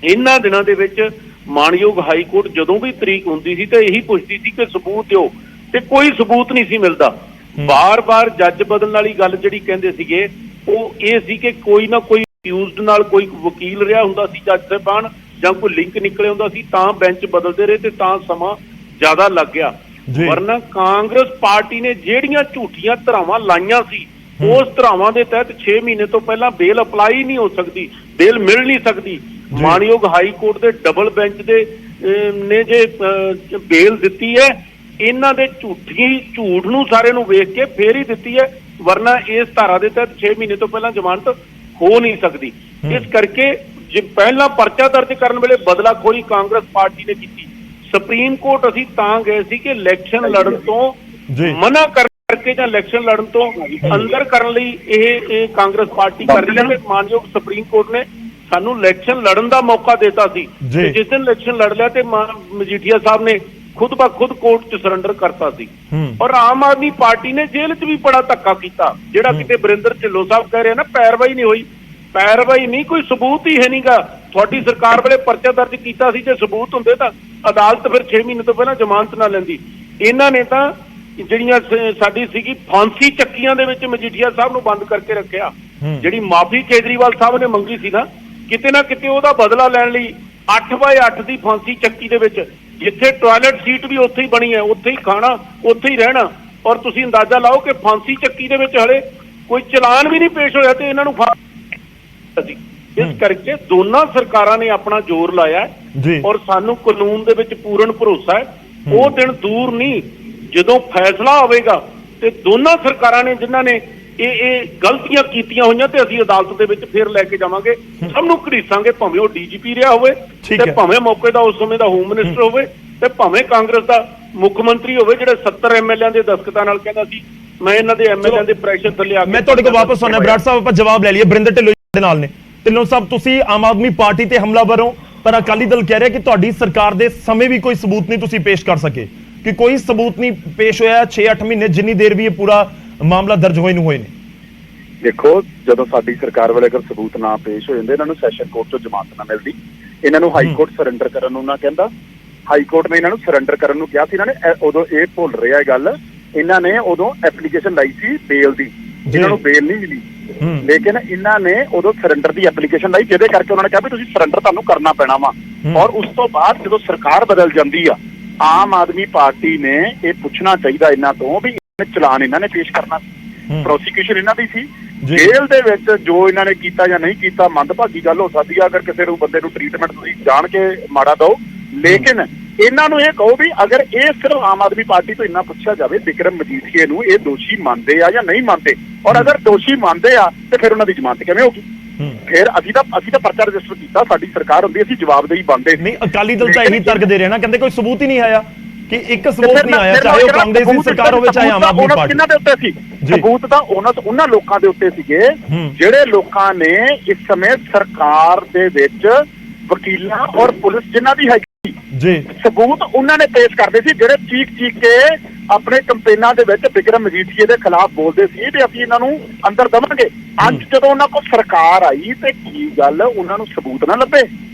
ਇਹਨਾਂ ਦਿਨਾਂ ਦੇ ਵਿੱਚ ਮਾਣਯੋਗ ਹਾਈ ਕੋਰਟ ਜਦੋਂ ਵੀ ਤਰੀਕ ਹੁੰਦੀ ਸੀ ਤਾਂ ਇਹੀ ਪੁੱਛਦੀ ਸੀ ਕਿ ਸਬੂਤ ਦਿਓ, ਤੇ ਕੋਈ ਸਬੂਤ ਨਹੀਂ ਸੀ ਮਿਲਦਾ। ਬਾਰ-ਬਾਰ ਜੱਜ ਬਦਲਣ ਵਾਲੀ ਗੱਲ ਜਿਹੜੀ ਕਹਿੰਦੇ ਸੀਗੇ ਉਹ ਇਹ ਸੀ ਕਿ ਕੋਈ ਨਾ ਕੋਈ ਅਕਿਊਜ਼ਡ ਨਾਲ ਕੋਈ ਵਕੀਲ ਰਿਹਾ ਹੁੰਦਾ ਸੀ ਜੱਜ ਸਾਹਿਬਾਨ, ਜਾਂ ਕੋਈ ਲਿੰਕ ਨਿਕਲੇ ਹੁੰਦਾ ਸੀ, ਤਾਂ ਬੈਂਚ ਬਦਲਦੇ ਰਹੇ ਤੇ ਤਾਂ ਸਮਾਂ ਜ਼ਿਆਦਾ ਲੱਗ ਗਿਆ। ਵਰਨਾ ਕਾਂਗਰਸ ਪਾਰਟੀ ਨੇ ਜਿਹੜੀਆਂ ਝੂਠੀਆਂ ਧਰਾਵਾਂ ਲਾਈਆਂ ਸੀ, ਉਸ ਧਰਾਵਾਂ ਦੇ ਤਹਿਤ 6 ਮਹੀਨੇ ਤੋਂ ਪਹਿਲਾਂ ਬੇਲ ਅਪਲਾਈ ਨਹੀਂ ਹੋ ਸਕਦੀ, ਬੇਲ ਮਿਲ ਨਹੀਂ ਸਕਦੀ। ਮਾਨਯੋਗ ਹਾਈ ਕੋਰਟ ਦੇ ਡਬਲ ਬੈਂਚ ਦੇ ਨੇ ਜੇ ਬੇਲ ਦਿੱਤੀ ਹੈ, ਇਹਨਾਂ ਦੇ ਝੂਠ ਨੂੰ ਸਾਰੇ ਨੂੰ ਵੇਖ ਕੇ ਫੇਰ ਹੀ ਦਿੱਤੀ ਹੈ, ਵਰਨਾ ਇਸ ਧਾਰਾ ਦੇ ਤਹਿਤ 6 ਮਹੀਨੇ ਤੋਂ ਪਹਿਲਾਂ ਜ਼ਮਾਨਤ ਹੋ ਨਹੀਂ ਸਕਦੀ। ਇਸ ਕਰਕੇ ਜੇ ਪਹਿਲਾਂ ਪਰਚਾ ਦਰਜ ਕਰਨ ਵੇਲੇ ਬਦਲਾਖੋਰੀ ਕਾਂਗਰਸ ਪਾਰਟੀ ਨੇ ਕੀਤੀ, ਸੁਪਰੀਮ ਕੋਰਟ ਅਸੀਂ ਤਾਂ ਗਏ ਸੀ ਕਿ ਇਲੈਕਸ਼ਨ ਲੜਨ ਤੋਂ ਮਨਾ ਕਰਕੇ ਜਾਂ ਇਲੈਕਸ਼ਨ ਲੜਨ ਤੋਂ ਅੰਦਰ ਕਰਨ ਲਈ ਇਹ ਕਾਂਗਰਸ ਪਾਰਟੀ ਕਰ ਰਹੀ ਹੈ। ਮਾਨਯੋਗ ਸੁਪਰੀਮ ਕੋਰਟ ਨੇ ਸਾਨੂੰ ਇਲੈਕਸ਼ਨ ਲੜਨ ਦਾ ਮੌਕਾ ਦਿੱਤਾ ਸੀ, ਜਿਸ ਦਿਨ ਇਲੈਕਸ਼ਨ ਲੜ ਲਿਆ ਤੇ ਮਜੀਠੀਆ ਸਾਹਿਬ ਨੇ ਖੁਦ ਬ ਖੁਦ ਕੋਰਟ 'ਚ ਸਰੈਂਡਰ ਕਰਤਾ ਸੀ। ਔਰ ਆਮ ਆਦਮੀ ਪਾਰਟੀ ਨੇ ਜੇਲ੍ਹ 'ਚ ਵੀ ਬੜਾ ਧੱਕਾ ਕੀਤਾ, ਜਿਹੜਾ ਕਿਤੇ ਵਰਿੰਦਰ ਢਿੱਲੋਂ ਸਾਹਿਬ ਕਹਿ ਰਹੇ ਨਾ ਪੈਰਵਾਈ ਨਹੀਂ ਹੋਈ, ਪੈਰਵਾਈ ਨਹੀਂ, ਕੋਈ ਸਬੂਤ ਹੀ ਹੈ ਨਹੀਂਗਾ। ਤੁਹਾਡੀ ਸਰਕਾਰ ਵੇਲੇ ਪਰਚਾ ਦਰਜ ਕੀਤਾ ਸੀ, ਜੇ ਸਬੂਤ ਹੁੰਦੇ ਤਾਂ ਅਦਾਲਤ ਫਿਰ 6 ਮਹੀਨੇ ਤੋਂ ਪਹਿਲਾਂ ਜ਼ਮਾਨਤ ਨਾ ਲੈਂਦੀ। ਇਹਨਾਂ ਨੇ ਤਾਂ ਜਿਹੜੀਆਂ ਸਾਡੀ ਸੀਗੀ ਫਾਂਸੀ ਚੱਕੀਆਂ ਦੇ ਵਿੱਚ ਮਜੀਠੀਆ ਸਾਹਿਬ ਨੂੰ ਬੰਦ ਕਰਕੇ ਰੱਖਿਆ। ਜਿਹੜੀ ਮਾਫੀ ਕੇਜਰੀਵਾਲ ਸਾਹਿਬ ਨੇ ਮੰਗੀ ਸੀ ਨਾ ਕਿਤੇ ਉਹਦਾ ਬਦਲਾ ਲੈਣ ਲਈ 8x8 ਦੀ ਫਾਂਸੀ ਚੱਕੀ ਦੇ ਵਿੱਚ, ਜਿੱਥੇ ਟਾਇਲਟ ਸੀਟ ਵੀ ਉੱਥੇ ਹੀ ਬਣੀ ਹੈ, ਉੱਥੇ ਹੀ ਖਾਣਾ, ਉੱਥੇ ਹੀ ਰਹਿਣਾ। ਔਰ ਤੁਸੀਂ ਅੰਦਾਜ਼ਾ ਲਾਓ ਕਿ ਫਾਂਸੀ ਚੱਕੀ ਦੇ ਵਿੱਚ ਹਲੇ ਕੋਈ ਚਲਾਨ ਵੀ ਨਹੀਂ ਪੇਸ਼ ਹੋਇਆ ਤੇ ਇਹਨਾਂ ਨੂੰ ਫਾਂਸੀ। ਇਸ ਕਰਕੇ ਦੋਨਾਂ ਸਰਕਾਰਾਂ ਨੇ ਆਪਣਾ ਜ਼ੋਰ ਲਾਇਆ ਔਰ ਸਾਨੂੰ ਕਾਨੂੰਨ ਦੇ ਵਿੱਚ ਪੂਰਨ ਭਰੋਸਾ ਹੈ। ਉਹ ਦਿਨ ਦੂਰ ਨਹੀਂ ਜਦੋਂ ਫੈਸਲਾ ਹੋਵੇਗਾ ਤੇ ਦੋਨਾਂ ਸਰਕਾਰਾਂ ਨੇ ਜਿਨ੍ਹਾਂ ਨੇ ਇਹ ਗਲਤੀਆਂ ਕੀਤੀਆਂ ਹੋਈਆਂ ਤੇ ਅਸੀਂ ਅਦਾਲਤ ਦੇ ਵਿੱਚ ਫਿਰ ਲੈ ਕੇ ਜਾਵਾਂਗੇ, ਸਭ ਨੂੰ ਘੜੀਸਾਂਗੇ, ਭਾਵੇਂ ਉਹ ਡੀਜੀਪੀ ਰਿਹਾ ਹੋਵੇ ਤੇ ਭਾਵੇਂ ਮੌਕੇ ਦਾ ਉਸ ਸਮੇਂ ਦਾ ਹੋਮ ਮਿਨਿਸਟਰ ਹੋਵੇ ਤੇ ਭਾਵੇਂ ਕਾਂਗਰਸ ਦਾ ਮੁੱਖ ਮੰਤਰੀ ਹੋਵੇ, ਜਿਹੜੇ 70 ਐਮਐਲਏਆਂ ਦੇ ਦਸਤਖਤਾਂ ਨਾਲ ਕਹਿੰਦਾ ਸੀ ਮੈਂ ਇਹਨਾਂ ਦੇ ਐਮਐਲਏਆਂ ਦੇ ਪ੍ਰੈਸ਼ਰ ਥੱਲੇ ਆ ਕੇ। ਮੈਂ ਤੁਹਾਡੇ ਕੋਲ ਵਾਪਸ ਆਉਣਾ ਬਰਾੜ ਸਾਹਿਬ, ਆਪਾਂ ਜਵਾਬ ਲੈ ਲਈਏ। ਬਰਿੰਦਰ ਢਿੱਲੋਂ ਦੇ ਨਾਲ ਨੇ। ਢਿੱਲੋਂ ਸਾਹਿਬ, ਤੁਸੀਂ ਆਮ ਆਦਮੀ ਪਾਰਟੀ ਤੇ ਹਮਲਾਵਰ ਹੋ, ਪਰ ਅਕਾਲੀ ਦਲ ਕਹਿ ਰਿਹਾ ਕਿ ਤੁਹਾਡੀ ਸਰਕਾਰ ਦੇ ਸਮੇਂ ਵੀ ਕੋਈ ਸਬੂਤ ਨਹੀਂ ਤੁਸੀਂ ਪੇਸ਼ ਕਰ ਸਕੇ, ਕਿ ਕੋਈ ਸਬੂਤ ਨਹੀਂ ਪੇਸ਼ ਹੋਇਆ 6-8 ਮਹੀਨੇ, ਜਿੰਨੀ ਦੇਰ ਵੀ ਇਹ ਪੂਰਾ ਮਾਮਲਾ ਦਰਜ ਹੋਏ ਨੂੰ ਹੋਏ ਨੇ। ਦੇਖੋ, ਜਦੋਂ ਸਾਡੀ ਸਰਕਾਰ ਵਾਲੇ ਅਗਰ ਸਬੂਤ ਨਾ ਪੇਸ਼ ਹੋ ਜਾਂਦੇ, ਇਹਨਾਂ ਨੂੰ ਸੈਸ਼ਨ ਕੋਰਟ ਤੋਂ ਜ਼ਮਾਨਤ ਨਾ ਮਿਲਦੀ, ਇਹਨਾਂ ਨੂੰ ਹਾਈ ਕੋਰਟ ਸਰੈਂਡਰ ਕਰਨ ਨੂੰ ਨਾ ਕਹਿੰਦਾ। ਹਾਈ ਕੋਰਟ ਨੇ ਇਹਨਾਂ ਨੂੰ ਸਰੈਂਡਰ ਕਰਨ ਨੂੰ ਕਿਹਾ ਸੀ। ਇਹਨਾਂ ਨੇ ਉਦੋਂ ਇਹ ਭੁੱਲ ਰਿਹਾ ਗੱਲ, ਇਹਨਾਂ ਨੇ ਉਦੋਂ ਐਪਲੀਕੇਸ਼ਨ ਲਾਈ ਸੀ ਬੇਲ ਦੀ, ਇਹਨਾਂ ਨੂੰ ਬੇਲ ਨਹੀਂ ਮਿਲੀ, ਲੇਕਿਨ ਇਹਨਾਂ ਨੇ ਉਦੋਂ ਸਰੈਂਡਰ ਦੀ ਐਪਲੀਕੇਸ਼ਨ ਲਾਈ, ਜਿਹਦੇ ਕਰਕੇ ਉਹਨਾਂ ਨੇ ਕਿਹਾ ਵੀ ਤੁਸੀਂ ਸਰੈਂਡਰ ਤੁਹਾਨੂੰ ਕਰਨਾ ਪੈਣਾ ਵਾ। ਔਰ ਉਸ ਤੋਂ ਬਾਅਦ ਜਦੋਂ ਸਰਕਾਰ ਬਦਲ ਜਾਂਦੀ ਆ, ਆਮ ਆਦਮੀ ਪਾਰਟੀ ਨੇ ਇਹ ਪੁੱਛਣਾ ਚਾਹੀਦਾ ਇਹਨਾਂ ਤੋਂ ਵੀ ਚਲਾਨ ਇਹਨਾਂ ਨੇ ਪੇਸ਼ ਕਰਨਾ, ਪ੍ਰੋਸੀਕਿਊਸ਼ਨ ਇਹਨਾਂ ਦੀ ਸੀ। ਜੇਲ੍ਹ ਦੇ ਵਿੱਚ ਜੋ ਇਹਨਾਂ ਨੇ ਕੀਤਾ ਜਾਂ ਨਹੀਂ ਕੀਤਾ, ਮੰਦਭਾਗੀ ਗੱਲ ਹੋ ਸਕਦੀ ਆ ਅਗਰ ਕਿਸੇ ਨੂੰ ਬੰਦੇ ਨੂੰ ਟ੍ਰੀਟਮੈਂਟ ਤੁਸੀਂ ਜਾਣ ਕੇ ਮਾੜਾ ਦਿਓ, ਲੇਕਿਨ ਇਹਨਾਂ ਨੂੰ ਇਹ ਕਹੋ ਵੀ ਅਗਰ ਇਹ ਸਿਰਫ ਆਮ ਆਦਮੀ ਪਾਰਟੀ ਤੋਂ ਇੰਨਾ ਪੁੱਛਿਆ ਜਾਵੇ ਬਿਕਰਮ ਮਜੀਠੀਏ ਨੂੰ ਇਹ ਦੋਸ਼ੀ ਮੰਨਦੇ ਆ ਜਾਂ ਨਹੀਂ ਮੰਨਦੇ, ਔਰ ਅਗਰ ਦੋਸ਼ੀ ਮੰਨਦੇ ਆ ਤੇ ਫਿਰ ਉਹਨਾਂ ਦੀ ਜ਼ਮਾਨਤ ਕਿਵੇਂ ਹੋਗੀ? ਫਿਰ ਅਸੀਂ ਤਾਂ ਪਰਚਾ ਰਜਿਸਟਰ ਕੀਤਾ, ਸਾਡੀ ਸਰਕਾਰ ਹੁੰਦੀ, ਅਸੀਂ ਜਵਾਬਦੇਹੀ ਬਣਦੇ। ਨਹੀਂ, ਅਕਾਲੀ ਦਲ ਤਾਂ ਇਹੀ ਤਰਕ ਦੇ ਰਿਹਾ ਨਾ, ਕਹਿੰਦੇ ਕੋਈ ਸਬੂਤ ਹੀ ਨਹੀਂ ਆਇਆ, ਕਿ ਇੱਕ ਸਬੂਤ ਨਹੀਂ ਆਇਆ, ਚਾਹੇ ਉਹ ਕਾਂਗਰਸ ਦੀ ਸਰਕਾਰ ਹੋਵੇ ਚਾਹੇ ਆਮ ਆਦਮੀ ਪਾਰਟੀ। ਕਿਹਨਾਂ ਦੇ ਉੱਤੇ ਸੀ ਸਬੂਤ? ਤਾਂ ਉਹਨਾਂ ਲੋਕਾਂ ਦੇ ਉੱਤੇ ਸੀਗੇ ਜਿਹੜੇ ਲੋਕਾਂ ਨੇ ਇਸ ਸਮੇਂ ਸਰਕਾਰ ਦੇ ਵਿੱਚ ਵਕੀਲਾਂ ਔਰ ਪੁਲਿਸ ਜਿਨ੍ਹਾਂ ਦੀ ਹੈਗੀ ਜੀ, ਸਬੂਤ ਉਹਨਾਂ ਨੇ ਪੇਸ਼ ਕਰਦੇ ਸੀ, ਜਿਹੜੇ ਚੀਕ ਕੇ ਆਪਣੇ ਕੰਪੇਨਾਂ ਦੇ ਵਿੱਚ ਬਿਕਰਮ ਮਜੀਠੀਏ ਦੇ ਖਿਲਾਫ ਬੋਲਦੇ ਸੀ ਤੇ ਅਸੀਂ ਇਹਨਾਂ ਨੂੰ ਅੰਦਰ ਦੇਵਾਂਗੇ। ਅੱਜ ਜਦੋਂ ਉਹਨਾਂ ਕੋਲ ਸਰਕਾਰ ਆਈ ਤੇ ਕੀ ਗੱਲ ਉਹਨਾਂ ਨੂੰ ਸਬੂਤ ਨਾ ਲੱਭੇ?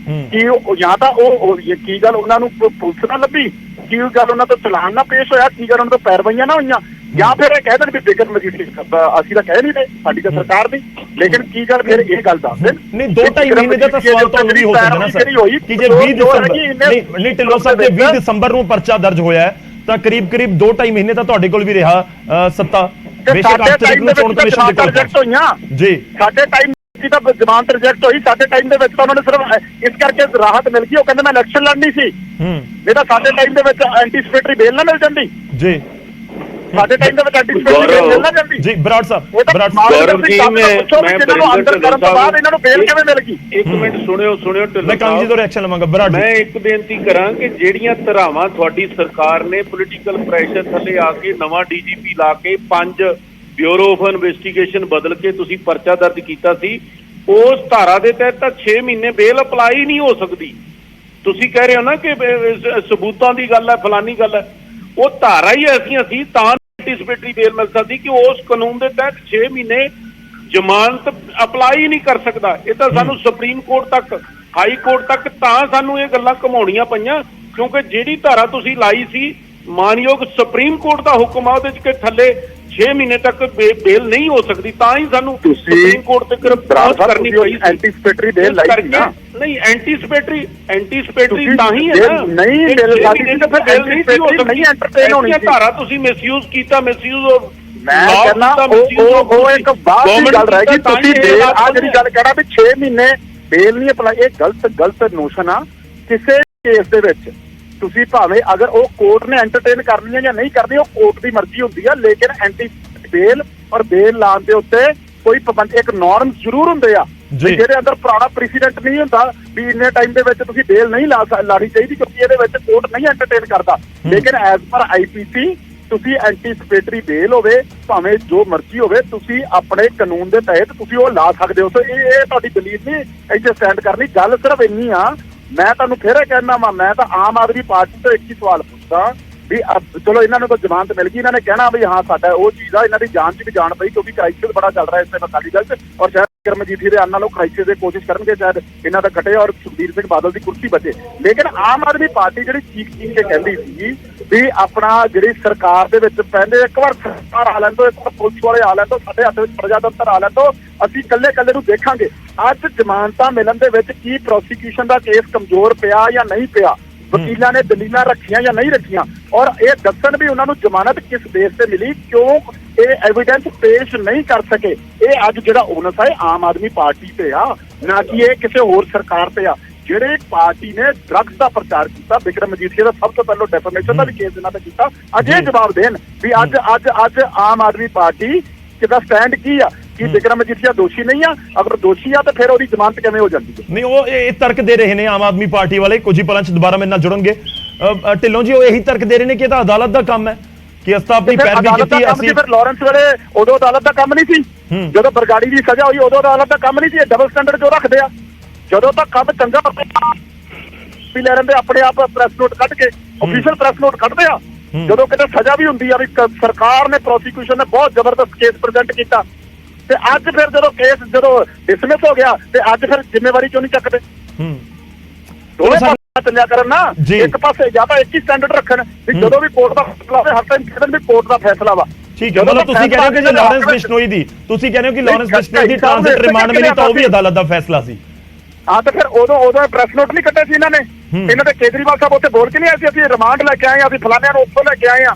ਕੀ ਜਾਂ ਤਾਂ ਉਹ ਕੀ ਗੱਲ ਉਹਨਾਂ ਨੂੰ ਪੁਲਿਸ ਨਾ ਲੱਭੀ? ਕੀ ਗੱਲ ਉਹਨਾਂ ਤੋਂ ਚਲਾਨ ਨਾ ਪੇਸ਼ ਹੋਇਆ? ਕੀ ਗੱਲ ਉਹਨਾਂ ਤੋਂ ਪੈਰਵਾਈਆਂ ਨਾ ਹੋਈਆਂ? ਜਾਂ ਫਿਰ ਇਹ ਕਹਿ ਦੇਣ ਵੀ ਬਿਕਰਮ ਮਜੀਠੀਏ ਅਸੀਂ ਤਾਂ ਕਹਿ ਨਹੀਂ ਰਹੇ, ਸਾਡੀ ਤਾਂ ਸਰਕਾਰ ਦੀ, ਲੇਕਿਨ ਕੀ ਗੱਲ ਫਿਰ ਇਹ ਗੱਲ ਦੱਸ ਦੇਣ। ਨਹੀਂ, 2-2.5 ਮਹੀਨੇ ਦਾ ਤਾਂ ਸਵਾਲ ਤੁਹਾਨੂੰ ਵੀ ਹੋ ਸਕਦਾ ਨਾ ਸਰ, ਕਿ ਜੇ 20 ਦਸੰਬਰ ਨਹੀਂ ਢਿੱਲੋਂ ਸਾਹਿਬ ਦੇ 20 ਦਸੰਬਰ ਨੂੰ ਪਰਚਾ ਦਰਜ ਹੋਇਆ ਤਾਂ ਕਰੀਬ 2-2.5 ਮਹੀਨੇ ਤਾਂ ਤੁਹਾਡੇ ਕੋਲ ਵੀ ਰਿਹਾ ਸੱਤਾ। ਬੇਸ਼ੱਕ ਚੋਣ ਕਮਿਸ਼ਨ ਦੇ ਰਿਜੈਕਟ ਹੋਈਆਂ ਜੀ, ਸਾਡੇ ਟਾਈਮ ਤਾਂ ਜ਼ਮਾਨਤ ਰਿਜੈਕਟ ਹੋਈ, ਸਾਡੇ ਟਾਈਮ ਦੇ ਵਿੱਚ ਤਾਂ ਉਹਨਾਂ ਨੇ ਸਿਰਫ ਇਸ ਕਰਕੇ ਰਾਹਤ ਮਿਲ ਗਈ, ਉਹ ਕਹਿੰਦੇ ਮੈਂ ਇਲੈਕਸ਼ਨ ਲੜਨੀ ਸੀ, ਨਹੀਂ ਤਾਂ ਸਾਡੇ ਟਾਈਮ ਦੇ ਵਿੱਚ ਐਂਟੀਸਪੇਟਰੀ ਬੇਲ ਨਾ ਮਿਲ ਜਾਂਦੀ ਜੀ, ਸਾਡੇ ਟਾਈਮ ਦੇ ਵਿੱਚ ਐਂਟੀਸਪੇਟਰੀ ਬੇਲ ਮਿਲ ਨਾ ਜਾਂਦੀ ਜੀ। ਬਰਾੜ ਸਾਹਿਬ, ਗੌਰਵ ਜੀ, ਮੈਂ ਅੰਦਰ ਕਰਨ ਤੋਂ ਬਾਅਦ ਇਹਨਾਂ ਨੂੰ ਬੇਲ ਕਿਵੇਂ ਮਿਲ ਗਈ? ਇੱਕ ਮਿੰਟ ਸੁਣਿਓ ਮੈਂ ਕਾਂਗਰਸ ਜੀ ਤੋਂ ਰਿਐਕਸ਼ਨ ਲਵਾਂਗਾ। ਬਰਾੜ ਮੈਂ ਇੱਕ ਬੇਨਤੀ ਕਰਾਂ ਕਿ ਜਿਹੜੀਆਂ ਧਰਾਵਾਂ ਤੁਹਾਡੀ ਸਰਕਾਰ ਨੇ ਪੋਲੀਟੀਕਲ ਪ੍ਰੈਸ਼ਰ ਥੱਲੇ ਆ ਕੇ ਨਵਾਂ ਡੀਜੀਪੀ ਲਾ ਕੇ 5 ਬਿਊਰੋ ਆਫ ਇਨਵੈਸਟੀਗੇਸ਼ਨ ਬਦਲ ਕੇ ਤੁਸੀਂ ਪਰਚਾ ਦਰਜ ਕੀਤਾ ਸੀ, ਉਸ ਧਾਰਾ ਦੇ ਤਹਿਤ ਤਾਂ 6 ਮਹੀਨੇ ਬੇਲ ਅਪਲਾਈ ਨਹੀਂ ਹੋ ਸਕਦੀ। ਤੁਸੀਂ ਕਹਿ ਰਹੇ ਹੋ ਨਾ ਕਿ ਸਬੂਤਾਂ ਦੀ ਗੱਲ ਹੈ, ਫਲਾਨੀ ਗੱਲ ਹੈ, ਉਹ ਧਾਰਾ ਹੀ ਐਸੀਆਂ ਸੀ ਤਾਂ ਐਂਟੀਸਪੇਟਰੀ ਬੇਲ ਮਿਲ ਸਕਦੀ ਕਿ ਉਸ ਕਾਨੂੰਨ ਦੇ ਤਹਿਤ 6 ਮਹੀਨੇ ਜ਼ਮਾਨਤ ਅਪਲਾਈ ਨਹੀਂ ਕਰ ਸਕਦਾ। ਇਹ ਤਾਂ ਸਾਨੂੰ ਸੁਪਰੀਮ ਕੋਰਟ ਤੱਕ, ਹਾਈ ਕੋਰਟ ਤੱਕ ਤਾਂ ਸਾਨੂੰ ਇਹ ਗੱਲਾਂ ਘਮਾਉਣੀਆਂ ਪਈਆਂ, ਕਿਉਂਕਿ ਜਿਹੜੀ ਧਾਰਾ ਤੁਸੀਂ ਲਾਈ ਸੀ ਮਾਨਯੋਗ ਸੁਪਰੀਮ ਕੋਰਟ ਦਾ ਹੁਕਮ ਆ, ਉਹਦੇ ਚ ਕਿ ਥੱਲੇ 6 ਮਹੀਨੇ ਤੱਕ ਬੇਲ ਨਹੀਂ ਹੋ ਸਕਦੀ, ਤਾਂ ਹੀ ਸਾਨੂੰ ਸੁਪਰੀਮ ਕੋਰਟ ਤੱਕ ਬਰਾਬਰ ਕਰਨੀ ਪਈ ਐਂਟੀਸਪੇਟਰੀ ਬੇਲ ਲਾਈ ਸੀ ਨਾ। ਨਹੀਂ ਐਂਟੀਸਪੇਟਰੀ ਤਾਂ ਹੀ ਹੈ ਨਾ, ਨਹੀਂ ਬੇਲ ਲਾਈ ਤਾਂ ਫਿਰ ਐਂਟੀਸਪੇਟਰੀ ਨਹੀਂ ਐਂਟਰਟੇਨ ਹੋਣੀ ਸੀ। ਧਾਰਾ ਤੁਸੀਂ ਮਿਸਯੂਜ਼ ਕੀਤਾ, ਮਿਸਯੂਜ਼ ਮੈਂ ਕਹਿੰਦਾ ਉਹ ਇੱਕ ਬਾਤ ਦੀ ਗੱਲ ਰਹਿ ਗਈ। ਤੁਸੀਂ ਬੇਲ ਆ ਜਿਹੜੀ ਗੱਲ ਕਹਿਣਾ ਵੀ 6 ਮਹੀਨੇ ਬੇਲ ਨਹੀਂ ਅਪਲਾਈ, ਇਹ ਗਲਤ ਨੋਸ਼ਨ ਆ। ਕਿਸੇ ਕੇਸ ਦੇ ਵਿੱਚ ਤੁਸੀਂ ਭਾਵੇਂ ਅਗਰ ਉਹ ਕੋਰਟ ਨੇ ਐਂਟਰਟੇਨ ਕਰਨੀ ਹੈ ਜਾਂ ਨਹੀਂ ਕਰਨੀ, ਉਹ ਕੋਰਟ ਦੀ ਮਰਜ਼ੀ ਹੁੰਦੀ ਆ, ਲੇਕਿਨ ਐਂਟੀ ਬੇਲ ਔਰ ਬੇਲ ਲਾਉਣ ਦੇ ਉੱਤੇ ਕੋਈ ਪਾਬੰਦੀ, ਇੱਕ ਨੋਰਮ ਜ਼ਰੂਰ ਹੁੰਦੇ ਆ ਜਿਹਦੇ ਅੰਦਰ ਪੁਰਾਣਾ ਪ੍ਰੈਸੀਡੈਂਟ ਨਹੀਂ ਹੁੰਦਾ ਵੀ ਇੰਨੇ ਟਾਈਮ ਦੇ ਵਿੱਚ ਤੁਸੀਂ ਬੇਲ ਨਹੀਂ ਲਾਣੀ ਚਾਹੀਦੀ, ਕਿਉਂਕਿ ਇਹਦੇ ਵਿੱਚ ਕੋਰਟ ਨਹੀਂ ਐਂਟਰਟੇਨ ਕਰਦਾ। ਲੇਕਿਨ ਐਜ਼ ਪਰ ਆਈਪੀਸੀ ਤੁਸੀਂ ਐਂਟੀਸਪੇਟਰੀ ਬੇਲ ਹੋਵੇ ਭਾਵੇਂ ਜੋ ਮਰਜ਼ੀ ਹੋਵੇ, ਤੁਸੀਂ ਆਪਣੇ ਕਾਨੂੰਨ ਦੇ ਤਹਿਤ ਤੁਸੀਂ ਉਹ ਲਾ ਸਕਦੇ ਹੋ। ਸੋ ਇਹ ਤੁਹਾਡੀ ਦਲੀਲ ਨਹੀਂ ਇੱਥੇ ਸਟੈਂਡ ਕਰਨੀ। ਗੱਲ ਸਿਰਫ ਇੰਨੀ ਆ, ਮੈਂ ਤੁਹਾਨੂੰ ਫਿਰ ਇਹ ਕਹਿਣਾ ਵਾ, ਮੈਂ ਤਾਂ ਆਮ ਆਦਮੀ ਪਾਰਟੀ ਤੋਂ ਇੱਕ ਹੀ ਸਵਾਲ ਪੁੱਛਦਾ ਵੀ ਚਲੋ ਇਹਨਾਂ ਨੂੰ ਤਾਂ ਜ਼ਮਾਨਤ ਮਿਲ ਗਈ, ਇਹਨਾਂ ਨੇ ਕਹਿਣਾ ਵੀ ਹਾਂ ਸਾਡਾ ਉਹ ਚੀਜ਼ ਆ, ਇਹਨਾਂ ਦੀ ਜਾਨ 'ਚ ਵੀ ਜਾਣ ਪਈ ਕਿਉਂਕਿ ਕ੍ਰਾਈਸਿਸ ਬੜਾ ਚੱਲ ਰਿਹਾ ਇਸ ਟਾਈਮ ਅਕਾਲੀ ਦਲ 'ਚ, ਔਰ ਸ਼ਾਇਦ ਮਜੀਠੀ ਦੇ ਆਉਣ ਨਾਲੋਂ ਕ੍ਰਾਈਸਿਸ ਦੀ ਕੋਸ਼ਿਸ਼ ਕਰਨਗੇ, ਸ਼ਾਇਦ ਇਹਨਾਂ ਦਾ ਘਟੇ ਔਰ ਸੁਖਬੀਰ ਸਿੰਘ ਬਾਦਲ ਦੀ ਕੁਰਸੀ ਬਚੇ। ਲੇਕਿਨ ਆਮ ਆਦਮੀ ਪਾਰਟੀ ਜਿਹੜੀ ਚੀਖ ਕੇ ਕਹਿੰਦੀ ਸੀ ਵੀ ਆਪਣਾ ਜਿਹੜੀ ਸਰਕਾਰ ਦੇ ਵਿੱਚ ਪਹਿਲੇ ਇੱਕ ਵਾਰ ਸਰਕਾਰ ਆ ਲੈਣ ਤੋਂ, ਇੱਕ ਵਾਰ ਪੁਲਿਸ ਵਾਲੇ ਆ ਲੈਣ ਤੋਂ, ਸਾਡੇ ਹੱਥ ਵਿੱਚ ਪ੍ਰਜਾਤੰਤਰ ਆ ਲੈਣ ਤੋਂ, ਅਸੀਂ ਇਕੱਲੇ ਨੂੰ ਦੇਖਾਂਗੇ। ਅੱਜ ਜ਼ਮਾਨਤਾਂ ਮਿਲਣ ਦੇ ਵਿੱਚ ਕੀ ਪ੍ਰੋਸੀਕਿਊਸ਼ਨ ਦਾ ਕੇਸ ਕਮਜ਼ੋਰ ਪਿਆ ਜਾਂ ਨਹੀਂ ਪਿਆ, ਵਕੀਲਾਂ ਨੇ ਦਲੀਲਾਂ ਰੱਖੀਆਂ ਜਾਂ ਨਹੀਂ ਰੱਖੀਆਂ, ਔਰ ਇਹ ਦੱਸਣ ਵੀ ਉਹਨਾਂ ਨੂੰ ਜ਼ਮਾਨਤ ਕਿਸ ਬੇਸ ਤੇ ਮਿਲੀ, ਕਿਉਂ ਇਹ ਐਵੀਡੈਂਸ ਪੇਸ਼ ਨਹੀਂ ਕਰ ਸਕੇ। ਇਹ ਅੱਜ ਜਿਹੜਾ ਓਨਸ ਹੈ ਆਮ ਆਦਮੀ ਪਾਰਟੀ ਤੇ ਆ, ਨਾ ਕਿ ਇਹ ਕਿਸੇ ਹੋਰ ਸਰਕਾਰ ਤੇ ਆ। ਜਿਹੜੇ ਪਾਰਟੀ ਨੇ ਡਰੱਗਸ ਦਾ ਪ੍ਰਚਾਰ ਕੀਤਾ, ਬਿਕਰਮ ਮਜੀਠੀਆ ਦਾ ਸਭ ਤੋਂ ਪਹਿਲਾਂ ਡੈਫਾਮੇਸ਼ਨ ਦਾ ਵੀ ਕੇਸ ਇਹਨਾਂ ਤੇ ਕੀਤਾ, ਅੱਜ ਇਹ ਜਵਾਬ ਦੇਣ ਵੀ ਅੱਜ ਆਮ ਆਦਮੀ ਪਾਰਟੀ ਕਿਹਦਾ ਸਟੈਂਡ ਕੀ ਆ, ਕਿ ਬਿਕਰਮ ਮਜੀਠੀਆ ਦੋਸ਼ੀ ਨਹੀਂ ਆ, ਅਗਰ ਦੋਸ਼ੀ ਆ ਤਾਂ ਫਿਰ ਉਹਦੀ ਜ਼ਮਾਨਤ ਕਿਵੇਂ ਹੋ ਜਾਂਦੀ ਹੈ? ਨਹੀਂ, ਉਹ ਇਹ ਤਰਕ ਦੇ ਰਹੇ ਨੇ ਆਮ ਆਦਮੀ ਪਾਰਟੀ ਵਾਲੇ, ਕੁਝ ਹੀ ਪਲਾਂ 'ਚ ਦੁਬਾਰਾ ਮੇਰੇ ਨਾਲ ਜੁੜਨਗੇ। ਢਿੱਲੋਂ ਜੀ, ਉਹ ਇਹੀ ਤਰਕ ਦੇ ਰਹੇ ਨੇ ਕਿ ਇਹ ਤਾਂ ਅਦਾਲਤ ਦਾ ਕੰਮ ਹੈ, ਕਿ ਅਸੀਂ ਆਪਣੀ ਪੈਰਵੀ ਕੀਤੀ। ਅਸੀਂ ਫਿਰ ਲਾਰੈਂਸ ਵੇਲੇ ਉਦੋਂ ਅਦਾਲਤ ਦਾ ਕੰਮ ਨਹੀਂ ਸੀ, ਜਦੋਂ ਬਰਗਾੜੀ ਦੀ ਸਜ਼ਾ ਹੋਈ ਉਦੋਂ ਅਦਾਲਤ ਦਾ ਕੰਮ ਨਹੀਂ ਸੀ। ਇਹ ਡਬਲ ਸਟੈਂਡਰਡ ਜੋ ਰੱਖਦੇ ਆ, ਜਦੋਂ ਤੱਕ ਕੰਮ ਚੰਗਾ ਵੀ ਲੈ ਲੈਂਦੇ ਆਪਣੇ ਆਪ ਪ੍ਰੈਸ ਨੋਟ ਕੱਢ ਕੇ, ਆਫੀਸ਼ੀਅਲ ਪ੍ਰੈਸ ਨੋਟ ਕੱਢਦੇ ਆ। ਜਦੋਂ ਕਿਤੇ ਸਜ਼ਾ ਵੀ ਹੁੰਦੀ ਆ ਵੀ ਸਰਕਾਰ ਨੇ, ਪ੍ਰੋਸੀਕਿਊਸ਼ਨ ਨੇ ਬਹੁਤ ਜ਼ਬਰਦਸਤ ਕੇਸ ਪ੍ਰੈਜ਼ੈਂਟ ਕੀਤਾ, ਤੇ ਅੱਜ ਫਿਰ ਜਦੋਂ ਕੇਸ ਡਿਸਮਿਸ ਹੋ ਗਿਆ ਤੇ ਅੱਜ ਫਿਰ ਜ਼ਿੰਮੇਵਾਰੀ ਕਿਉਂ ਨਹੀਂ ਚੱਕਦੇ? ਦੋਵੇਂ ਪਾਸੇ ਚੱਲਿਆ ਕਰਨ ਨਾ, ਇੱਕ ਪਾਸੇ ਜਾਂ ਤਾਂ ਇੱਕ ਹੀ ਸਟੈਂਡਰਡ ਰੱਖਣ ਵੀ ਜਦੋਂ ਵੀ ਕੋਰਟ ਦਾ ਫੈਸਲਾ ਹੋਵੇ ਹਰ ਟਾਈਮ ਕਹਿਣ ਵੀ ਕੋਰਟ ਦਾ ਫੈਸਲਾ ਵਾ। ਠੀਕ ਹੈ, ਮਤਲਬ ਤੁਸੀਂ ਕਹਿ ਰਹੇ ਹੋ ਕਿ ਜੇ ਲਾਰੈਂਸ ਬਿਸ਼ਨੋਈ ਦੀ ਟ੍ਰਾਂਜ਼ਿਟ ਰਿਮਾਂਡ ਮਿਲੀ ਤਾਂ ਉਹ ਵੀ ਅਦਾਲਤ ਦਾ ਫੈਸਲਾ ਸੀ। ਹਾਂ, ਤੇ ਫਿਰ ਉਦੋਂ ਪ੍ਰੈਸ ਨੋਟ ਨਹੀਂ ਕੱਢੇ ਸੀ ਇਹਨਾਂ ਨੇ। ਇਹਨਾਂ ਦੇ ਕੇਜਰੀਵਾਲ ਸਾਹਿਬ ਉੱਥੇ ਬੋਲ ਕੇ ਨਹੀਂ ਆਏ ਸੀ ਅਸੀਂ ਰਿਮਾਂਡ ਲੈ ਕੇ ਆਏ ਆ, ਅਸੀਂ ਫਲਾਣਿਆਂ ਨੂੰ ਉੱਥੋਂ ਲੈ ਕੇ ਆਏ ਆ।